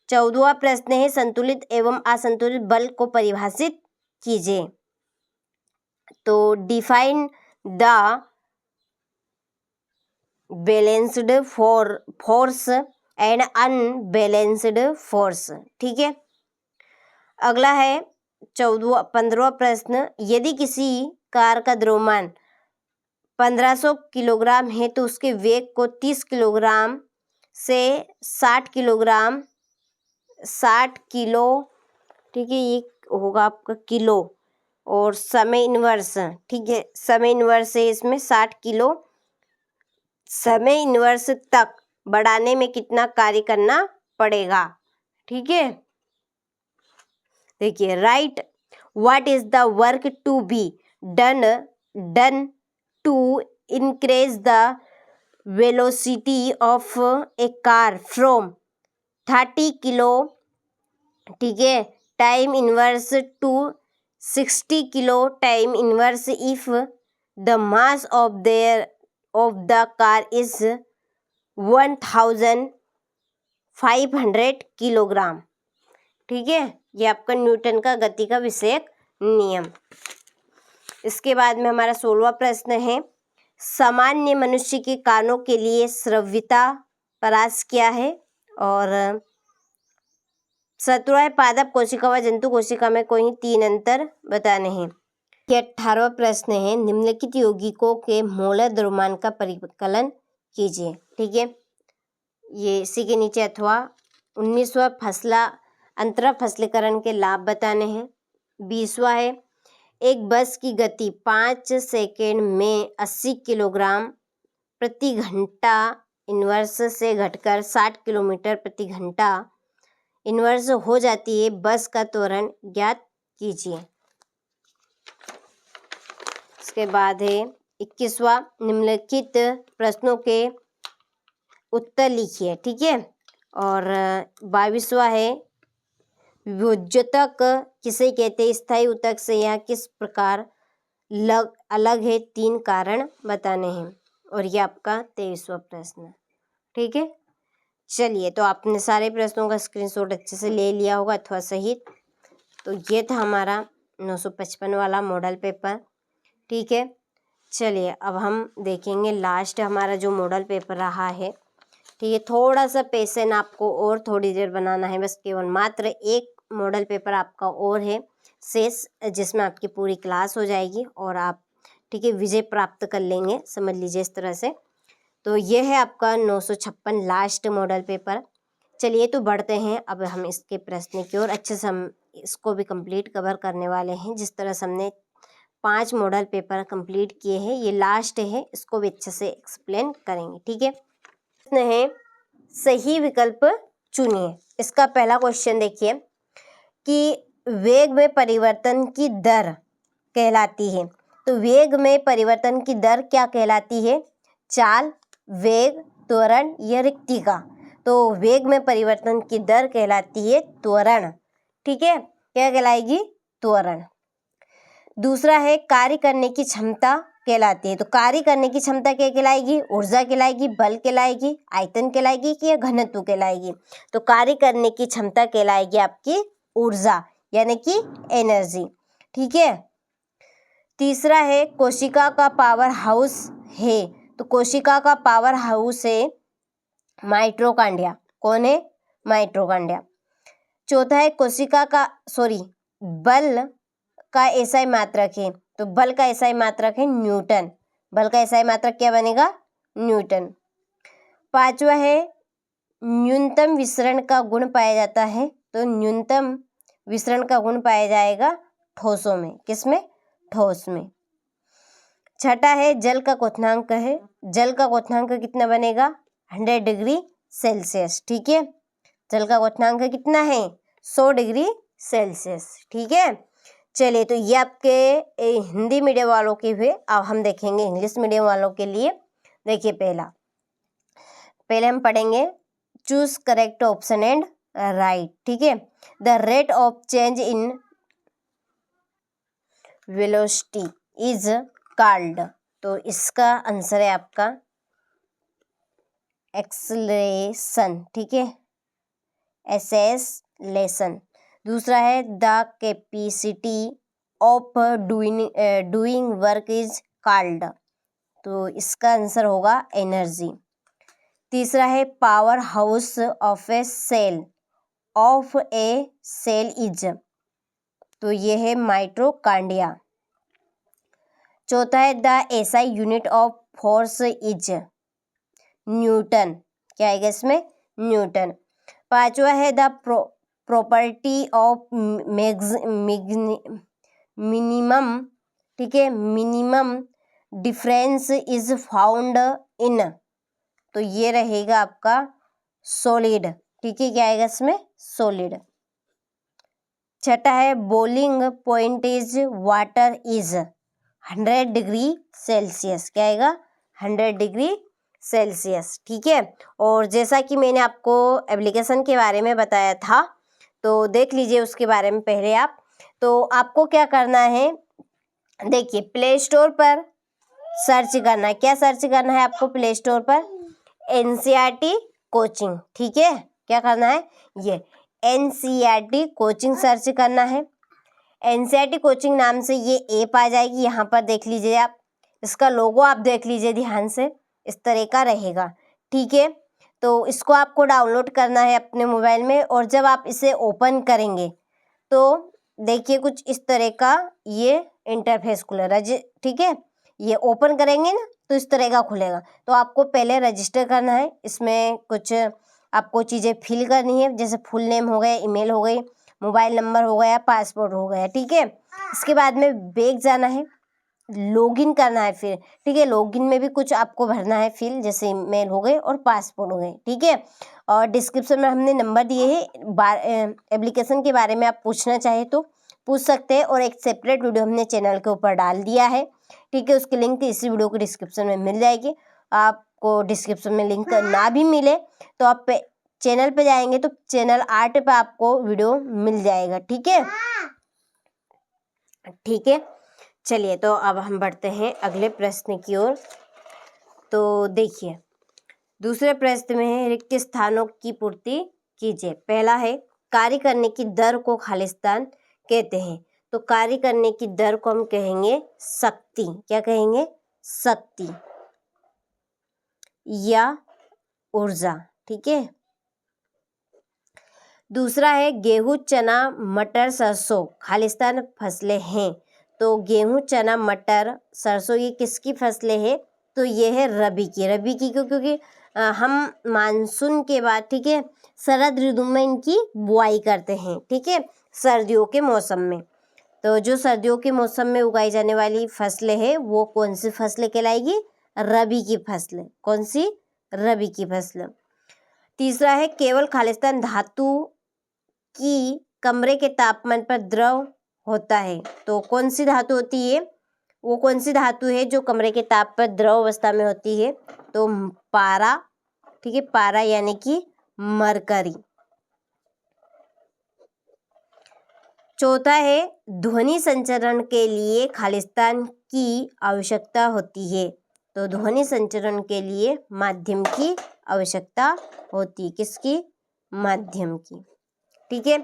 14वां प्रश्न है, संतुलित एवं असंतुलित बल को परिभाषित कीजिए, तो define the balanced force and unbalanced force, ठीक है। अगला है 15वां प्रश्न, यदि किसी कार का द्रव्यमान 1500 किलोग्राम है तो उसके वेग को 30 किलोग्राम से 60 किलोग्राम, 60 किलो, ठीक है, ये होगा आपका किलो, और समय इन्वर्स, ठीक है, समय इन्वर्स है इसमें 60 किलो, समय इन्वर्स तक बढ़ाने में कितना कार्य करना पड़ेगा, ठीक है। देखिए, write what is the work to be done to increase the velocity of a car from 30 kilo, ठीक है, time inverse to 60 kilo time inverse if the mass of the car is 1500 kilogram, ठीक है। ये आपका Newton का गति का विषयक नियम। इसके बाद में हमारा 16वां प्रश्न है, सामान्य मनुष्य के कानों के लिए श्रव्यता परास क्या है, और 17वां पादप कोशिका व जंतु कोशिका में कोई 3 अंतर बताने हैं। 18वां प्रश्न है, निम्नलिखित यौगिकों के मोलर द्रव्यमान का परिकलन कीजिए, ठीक है। ये इसी के नीचे अथवा 19वां अंतरा फसलीकरण के लाभ बताने हैं। 20वां है एक बस की गति 5 सेकेंड में 80 किलोग्राम प्रति घंटा इनवर्स से घटकर 60 किलोमीटर प्रति घंटा इनवर्स हो जाती है, बस का त्वरण ज्ञात कीजिए। इसके बाद है 21वां निम्नलिखित प्रश्नों के उत्तर लिखिए, ठीक है। और 22वां है विभोज्यतक किसे कहते हैं, स्थायी ऊतक से यह किस प्रकार अलग है, 3 कारण बताने हैं। और ये आपका 23वां प्रश्न, ठीक है। चलिए, तो आपने सारे प्रश्नों का स्क्रीनशॉट अच्छे से ले लिया होगा अथवा सहित। तो ये था हमारा 955 वाला मॉडल पेपर, ठीक है। चलिए, अब हम देखेंगे लास्ट हमारा जो मॉडल पेपर रहा है, ठीक है। थोड़ा सा पेशेंस आपको और थोड़ी देर बनाना है, बस केवल मात्र एक मॉडल पेपर आपका और है शेष, जिसमें आपकी पूरी क्लास हो जाएगी और आप, ठीक है, विजय प्राप्त कर लेंगे, समझ लीजिए इस तरह से। तो ये है आपका 956 लास्ट मॉडल पेपर। चलिए, तो बढ़ते हैं अब हम इसके प्रश्न की ओर। अच्छे से हम इसको भी कंप्लीट कवर करने वाले हैं। जिस तरह से हमने 5 मॉडल पेपर कंप्लीट किए हैं, ये लास्ट है, इसको भी अच्छे से एक्सप्लेन करेंगे, ठीक है। प्रश्न है सही विकल्प चुनिए। इसका पहला क्वेश्चन देखिए कि वेग में परिवर्तन की दर कहलाती है। तो वेग में परिवर्तन की दर क्या कहलाती है, चाल, वेग, त्वरण या रिक्तिका। तो वेग में परिवर्तन की दर कहलाती है त्वरण, ठीक है। क्या कहलाएगी, त्वरण। दूसरा है कार्य करने की क्षमता कहलाती है। तो कार्य करने की क्षमता क्या कहलाएगी, ऊर्जा कहलाएगी, बल कहलाएगी, आयतन कहलाएगी कि या घनत्व कहलाएगी। तो कार्य करने की क्षमता कहलाएगी आपकी ऊर्जा, यानी कि एनर्जी, ठीक है। तीसरा है कोशिका का पावर हाउस है। तो कोशिका का पावर हाउस है माइटोकॉन्ड्रिया। कौन है, माइटोकॉन्ड्रिया। चौथा है कोशिका का बल का एसआई मात्रक है। तो बल का एसआई मात्रक है न्यूटन। बल का एसआई मात्रक क्या बनेगा, न्यूटन। पांचवा है न्यूनतम विसरण का गुण पाया जाता है। तो न्यूनतम विसरण का गुण पाया जाएगा ठोसों में, किसमें, ठोस में। छठा है जल का क्वथनांक है। जल का क्वथनांक कितना बनेगा, 100 डिग्री सेल्सियस, ठीक है। जल का क्वथनांक कितना है, 100 डिग्री सेल्सियस, ठीक है। चलिए, तो ये आपके हिंदी मीडियम वालों के हुए। अब हम देखेंगे इंग्लिश मीडियम वालों के लिए। देखिए, पहले हम पढ़ेंगे choose correct option and right, ठीक है। The rate of change in velocity is called. तो इसका आंसर है आपका एक्सेलरेशन, ठीक है, एक्सेलरेशन। दूसरा है the capacity of doing work is called. तो इसका आंसर होगा एनर्जी। तीसरा है power house of a cell is. तो ये है माइटोकॉन्ड्रिया। चौथा है the SI unit of force is newton. क्या आएगा इसमें, न्यूटन। पांचवा है द प्रॉपर्टी ऑफ मिनिमम, ठीक है, minimum difference is found in. तो ये रहेगा आपका सॉलिड, ठीक है। क्या आएगा इसमें, सॉलिड। छठा है boiling point is water is 100 degree Celsius. क्या आएगा, 100 डिग्री सेल्सियस, ठीक है। और जैसा कि मैंने आपको एप्लीकेशन के बारे में बताया था, तो देख लीजिए उसके बारे में पहले आप। तो आपको क्या करना है, देखिए प्ले स्टोर पर सर्च करना है। क्या सर्च करना है आपको प्ले स्टोर पर, एनसीईआरटी कोचिंग, ठीक है। क्या करना है, ये एनसीईआरटी कोचिंग सर्च करना है। एनसीईआरटी कोचिंग नाम से ये ऐप आ जाएगी, यहाँ पर देख लीजिए आप। इसका लोगो आप देख लीजिए ध्यान से, इस तरह का रहेगा, ठीक है। तो इसको आपको डाउनलोड करना है अपने मोबाइल में। और जब आप इसे ओपन करेंगे तो देखिए कुछ इस तरह का ये इंटरफेस खुलेगा, ठीक है। ये ओपन करेंगे ना तो इस तरह का खुलेगा। तो आपको पहले रजिस्टर करना है, इसमें कुछ आपको चीज़ें फिल करनी है, जैसे फुल नेम हो गया, ईमेल हो गई, मोबाइल नंबर हो गया, पासपोर्ट हो गया, ठीक है। इसके बाद में बैक जाना है, लॉगिन करना है फिर, ठीक है। लॉगिन में भी कुछ आपको भरना है फिल, जैसे ईमेल हो गए और पासपोर्ट हो गए, ठीक है। और डिस्क्रिप्शन में हमने नंबर दिए हैं, एप्लीकेशन के बारे में आप पूछना चाहे तो पूछ सकते हैं, और एक सेपरेट वीडियो हमने चैनल के ऊपर डाल दिया है, ठीक है। उसकी लिंक इसी वीडियो को डिस्क्रिप्शन में मिल जाएगी। आपको डिस्क्रिप्शन में लिंक ना भी मिले तो आप चैनल पे जाएंगे तो चैनल 8 पे आपको वीडियो मिल जाएगा, ठीक है, ठीक है। चलिए, तो अब हम बढ़ते हैं अगले प्रश्न की ओर। तो देखिए, दूसरे प्रश्न में है रिक्त स्थानों की पूर्ति कीजिए। पहला है कार्य करने की दर को खालिस्तान कहते हैं। तो कार्य करने की दर को हम कहेंगे शक्ति। क्या कहेंगे? शक्ति या ऊर्जा, ठीक है। दूसरा है गेहूं, चना, मटर, सरसों खालिस्तान फसलें हैं। तो गेहूं, चना, मटर, सरसों ये किसकी फसलें हैं? तो ये है रबी की क्योंकि हम मानसून के बाद, ठीक है, शरद ऋतु में इनकी बुआई करते हैं, ठीक है, सर्दियों के मौसम में। तो जो सर्दियों के मौसम में उगाई जाने वाली फसलें हैं वो कौन सी फसलें कहलाएगी? रबी की फसलें। कौन सी? रबी की फसलें। तीसरा है केवल खालिस्तान धातु की कमरे के तापमान पर द्रव होता है। तो कौन सी धातु होती है? वो कौन सी धातु है जो कमरे के ताप पर द्रव अवस्था में होती है? तो पारा, ठीक है, पारा यानी कि मरकरी। चौथा है ध्वनि संचरण के लिए खालिस्तान की आवश्यकता होती है। तो ध्वनि संचरण के लिए माध्यम की आवश्यकता होती है। किसकी? माध्यम की, ठीक है।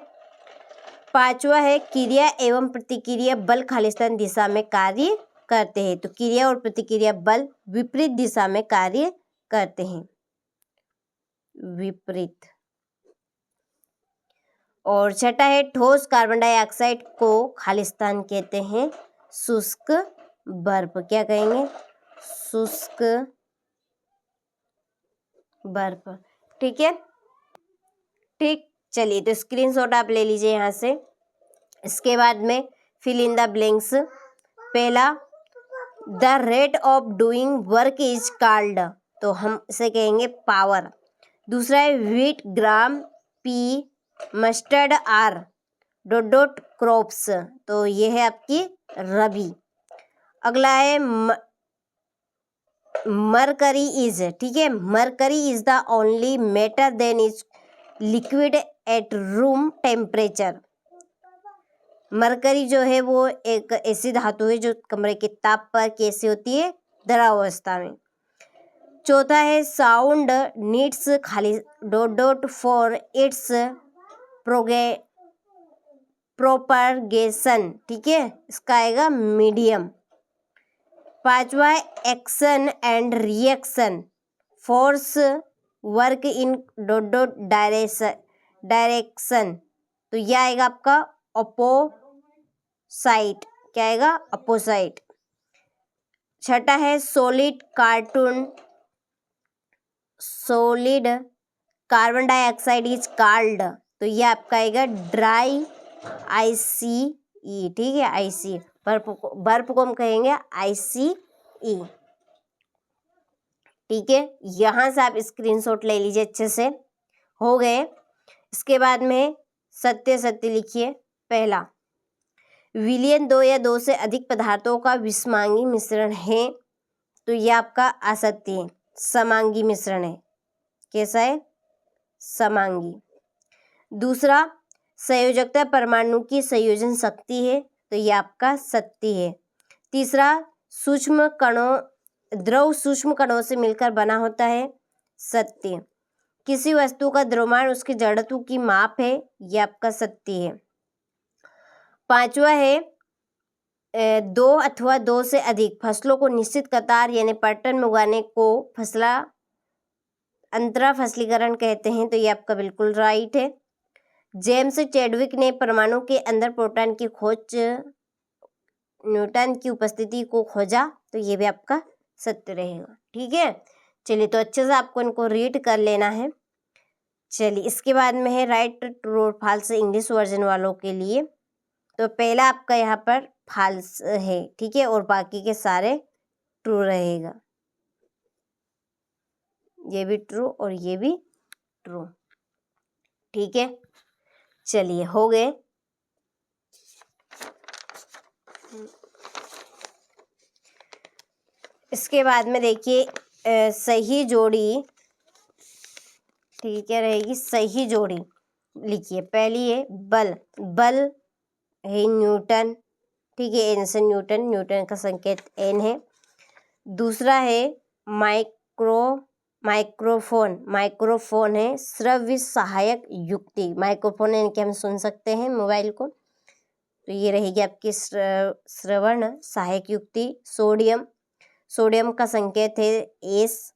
पांचवा है क्रिया एवं प्रतिक्रिया बल खालिस्तान दिशा में कार्य करते हैं। तो क्रिया और प्रतिक्रिया बल विपरीत दिशा में कार्य करते हैं, विपरीत। और छठा है ठोस कार्बन डाइऑक्साइड को खालिस्तान कहते हैं शुष्क बर्फ। क्या कहेंगे? शुष्क बर्फ, ठीक है, ठीक। चलिए, तो स्क्रीनशॉट आप ले लीजिए यहाँ से। इसके बाद में फिल इन द ब्लैंक्स। पहला, the rate of doing work is called. तो हम इसे कहेंगे पावर। दूसरा है wheat, gram, pea, mustard are dot dot crops. तो ये है आपकी रबी। अगला है मरकरी इज, ठीक है, mercury is the only matter then is liquid at room temperature. Mercury जो है वो एक ऐसी धातु है जो कमरे के ताप पर कैसे होती है? द्रवावस्था में। चौथा है साउंड नीड्स खाली dot dot for its propagation, ठीक है, इसका आएगा मीडियम। पांचवा है action and reaction force work in dot dot direction. तो यह आएगा आपका अपोसाइट। क्या आएगा? अपोसाइट। छठा है solid carbon dioxide is called. तो यह आपका आएगा ड्राई ICE, ठीक है, ICE। बर्फ को हम कहेंगे ICE, ठीक है। यहाँ से आप स्क्रीनशॉट ले लीजिए अच्छे से। हो गए। इसके बाद में सत्य सत्य लिखिए। पहला, विलयन दो या दो से अधिक पदार्थों का विषमांगी मिश्रण है। तो यह आपका असत्य है, समांगी मिश्रण है। कैसा है? समांगी। दूसरा, संयोजकता परमाणु की संयोजन शक्ति है। तो यह आपका सत्य है। तीसरा, सूक्ष्म कणों द्रव सूक्ष्म कणों से मिलकर बना होता है। सत्य। किसी वस्तु का द्रव्यमान उसके जड़त्व की माप है। यह आपका सत्य है। पांचवा है दो अथवा दो से अधिक फसलों को निश्चित कतार यानी पैटर्न में उगाने को अंतरा फसलीकरण कहते हैं। तो ये आपका बिल्कुल राइट है। जेम्स चैडविक ने परमाणु के अंदर प्रोटॉन की खोज न्यूटन की उपस्थिति को खोजा, तो ये भी आपका सत्य रहेगा। ठीक है, चलिए तो अच्छे से आपको इनको रीड कर लेना है। चलिए इसके बाद में है राइट ट्रू और फॉल्स इंग्लिश वर्जन वालों के लिए। तो पहला आपका यहाँ पर फॉल्स है, ठीक है, और बाकी के सारे ट्रू रहेगा। ये भी ट्रू और ये भी ट्रू। ठीक है, चलिए हो गए। इसके बाद में देखिए सही जोड़ी, ठीक है, रहेगी सही जोड़ी। लिखिए पहली है बल, बल है न्यूटन, ठीक है, एन से न्यूटन, न्यूटन का संकेत एन है। दूसरा है माइक्रोफोन, माइक्रोफोन है श्रव्य सहायक युक्ति। माइक्रोफोन यानी कि हम सुन सकते हैं मोबाइल को, तो ये रहेगी आपकी श्रवण सहायक युक्ति। सोडियम, सोडियम का संकेत है एस।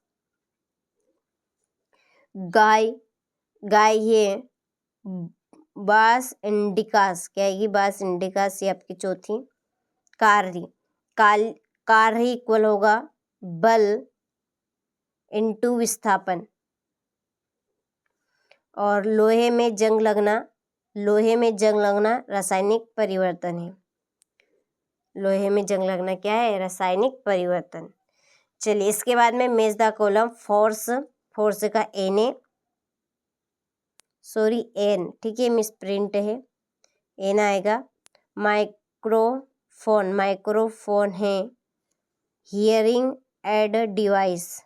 गाय, गाय ये बास इंडिकास, क्या है, बास इंडिकास, ये आपकी चौथी। कार ही इक्वल होगा बल इंटू विस्थापन। और लोहे में जंग लगना, लोहे में जंग लगना रासायनिक परिवर्तन है। लोहे में जंग लगना क्या है, रासायनिक परिवर्तन। चलिए इसके बाद में मेज द कॉलम, फोर्स, फोर्स का एन है, सॉरी एन, ठीक है, मिस प्रिंट है, एन आएगा। माइक्रोफोन, माइक्रोफोन है hearing aid device.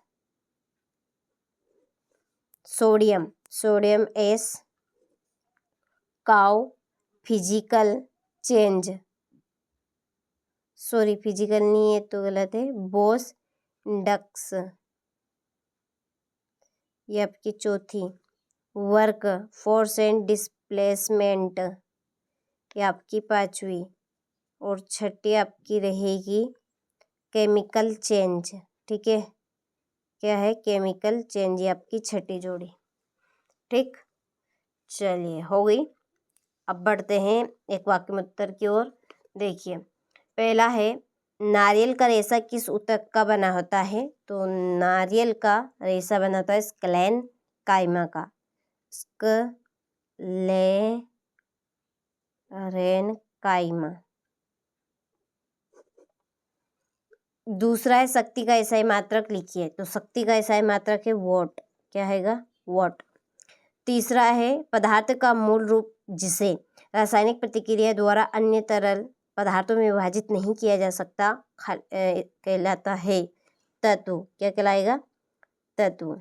Sodium, sodium S. Cow, physical change, sorry physical नहीं है तो गलत है, बोस इंडक्स, ये आपकी चौथी। वर्क, फोर्स एंड डिस्प्लेसमेंट, ये आपकी पांचवी। और छठी आपकी रहेगी केमिकल चेंज, ठीक है, क्या है, केमिकल चेंज, ये आपकी छठी जोड़ी। ठीक, चलिए हो गई। अब बढ़ते हैं एक वाक्य में उत्तर की ओर। देखिए पहला है नारियल का रेशा किस ऊतक का बना होता है, तो नारियल का रेशा बना होता है स्क्लेन काइमा का, स्क्लेरेन काइमा। दूसरा है शक्ति का एसआई मात्रक, लिखिए, तो शक्ति का एसआई मात्रक है वॉट, क्या हैगा, वॉट। तीसरा है पदार्थ का मूल रूप जिसे रासायनिक प्रतिक्रिया द्वारा अन्य तरल पदार्थों में विभाजित नहीं किया जा सकता कहलाता है तत्व, क्या कहलाएगा, तत्व।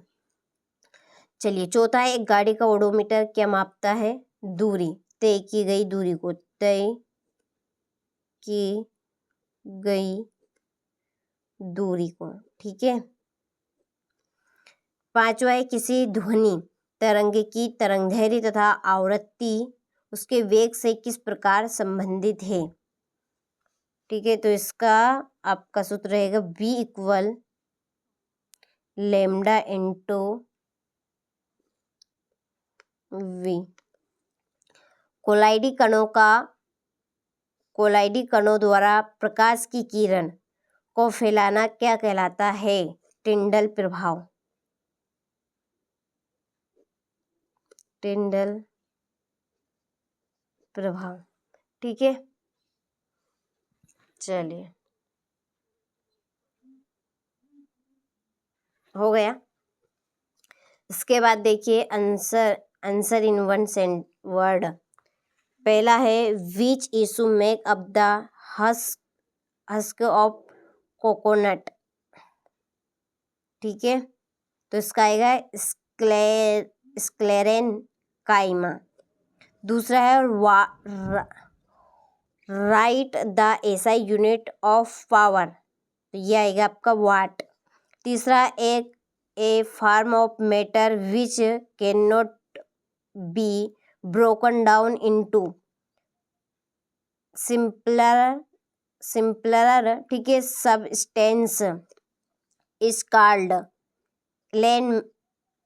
चलिए चौथा है एक गाड़ी का ओडोमीटर क्या मापता है, दूरी, तय की गई दूरी को, तय की गई दूरी को, ठीक है। पांचवा है किसी ध्वनि तरंग की तरंगदैर्घ्य तथा आवृत्ति उसके वेग से किस प्रकार संबंधित है, ठीक है, तो इसका आपका सूत्र रहेगा v equal lambda into v। कोलाइडी कणों द्वारा प्रकाश की किरण को फैलाना क्या कहलाता है, टिंडल प्रभाव, टिंडल प्रभाव, ठीक है। चलिए हो गया। इसके बाद देखिए आंसर इन वन वर्ड। पहला है which issue make up the husk of coconut, ठीक है, तो इसका आएगा स्क्लेरेन काइमा। दूसरा है write the SI unit of power, तो ये आएगा आपका वाट। तीसरा एक a form of matter which can not be broken down into simpler, ठीक है, सबस्टेंस इज कॉल्ड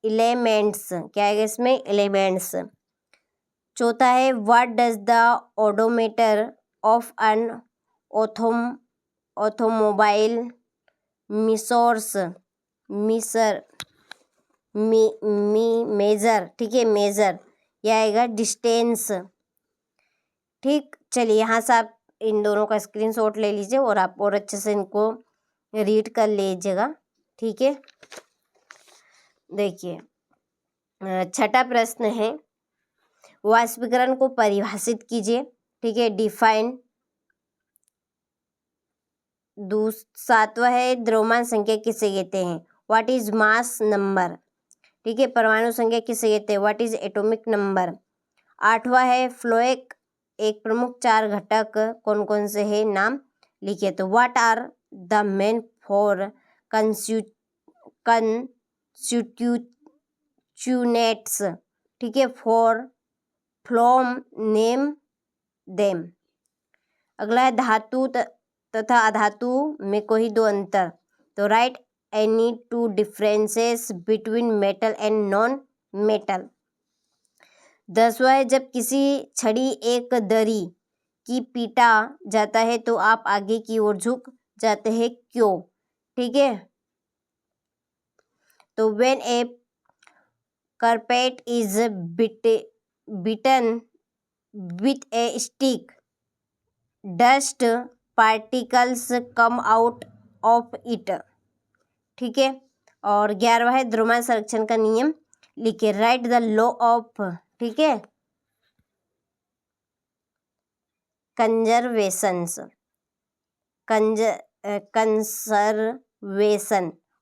एलिमेंट्स, क्या है इसमें, एलिमेंट्स। चौथा है what does the odometer of an automobile, measures, measure, measure, ठीक है, मेजर, यह आएगा डिस्टेंस। ठीक, चलिए यहाँ से आप इन दोनों का स्क्रीनशॉट ले लीजिए और आप और अच्छे से इनको रीड कर लीजिएगा। ठीक है, देखिए छठा प्रश्न है, वाष्पीकरण को परिभाषित कीजिए। ठीक है, डिफाइन। सातवां है, द्रव्यमान संख्या किसे कहते हैं, व्हाट इज मास नंबर। ठीक है, परमाणु संख्या किसे कहते हैं, व्हाट इज एटॉमिक नंबर। आठवां है, फ्लोएक एक प्रमुख चार घटक कौन कौन से है, नाम लिखिए। तो what are the main four constituents, ठीक है, फॉर फ्लोम, नेम देम। अगला है, धातु तथा अधातु में कोई दो अंतर। तो write any two differences between metal and non metal. 10वां है, जब किसी छड़ी एक दरी की पीटा जाता है तो आप आगे की ओर झुक जाते हैं, क्यों। ठीक है, तो when A carpet is beaten with a stick, dust particles come out of it। ठीक है, और 11वां है, द्रव्यमान संरक्षण का नियम लिखिए। राइट द लॉ ऑफ, ठीक है, कंजर्वेशन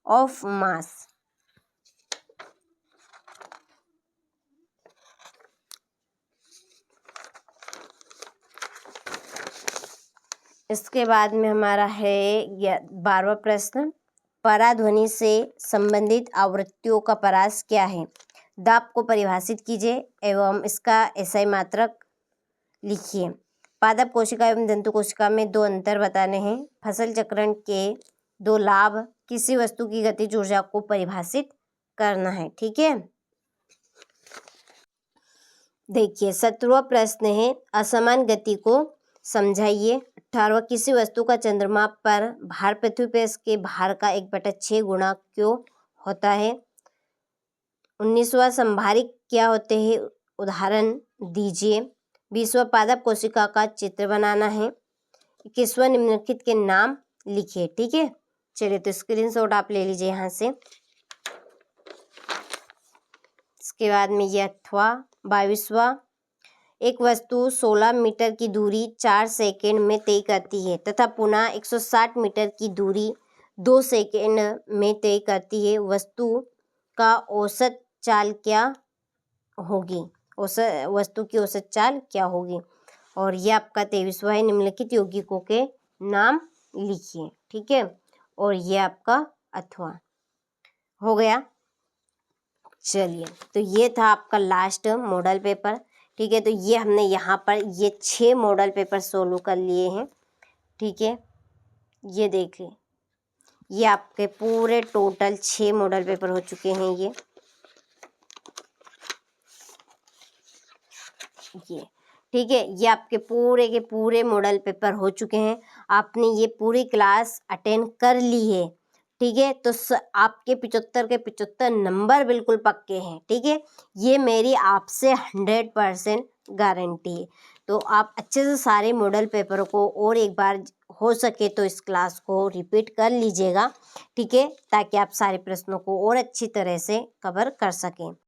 ऑफ मास। इसके बाद में हमारा है 12वां प्रश्न, पराध्वनि से संबंधित आवृत्तियों का परास क्या है। दाब को परिभाषित कीजिए एवं इसका एसआई मात्रक लिखिए। पादप कोशिका एवं दंतु कोशिका में दो अंतर बताने हैं। फसल चक्रण के दो लाभ, किसी वस्तु की गतिज ऊर्जा को परिभाषित करना है। ठीक है, देखिए 17वां प्रश्न है, असमान गति को समझाइए। 18वां, किसी वस्तु का चंद्रमा पर भार पृथ्वी पर इसके भार का 1/6 गुणा क्यों होता है। 19वां, संभारिक क्या होते हैं, उदाहरण दीजिए। 20वां, पादप कोशिका का चित्र बनाना है। 21वां, निम्नलिखित के नाम लिखिए। ठीक है, चलिए तो स्क्रीनशॉट आप ले लीजिए यहाँ से। इसके बाद में ये 22वां, एक वस्तु 16 मीटर की दूरी 4 सेकेंड में तय करती है तथा पुनः 160 मीटर की दूरी 2 सेकेंड में तय करती है। वस्तु का औसत चाल क्या होगी, वस्तु की औसत चाल क्या होगी। और ये आपका 23वां है, निम्नलिखित यौगिकों के नाम लिखिए। ठीक है, और ये आपका अथवा हो गया। चलिए, तो ये था आपका लास्ट मॉडल पेपर। ठीक है, तो ये हमने यहाँ पर ये 6 मॉडल पेपर सोल्व कर लिए हैं। ठीक है, ये देखिए, ये आपके पूरे टोटल 6 मॉडल पेपर हो चुके हैं। ये ठीक है, ये आपके पूरे के पूरे मॉडल पेपर हो चुके हैं। आपने ये पूरी क्लास अटेंड कर ली है। ठीक है, तो आपके 75 के 75 नंबर बिल्कुल पक्के हैं। ठीक है, ये मेरी आपसे 100% गारंटी है। तो आप अच्छे से सारे मॉडल पेपर को और एक बार हो सके तो इस क्लास को रिपीट कर लीजिएगा। ठीक है, ताकि आप सारे प्रश्नों को और अच्छी तरह से कवर कर सकें।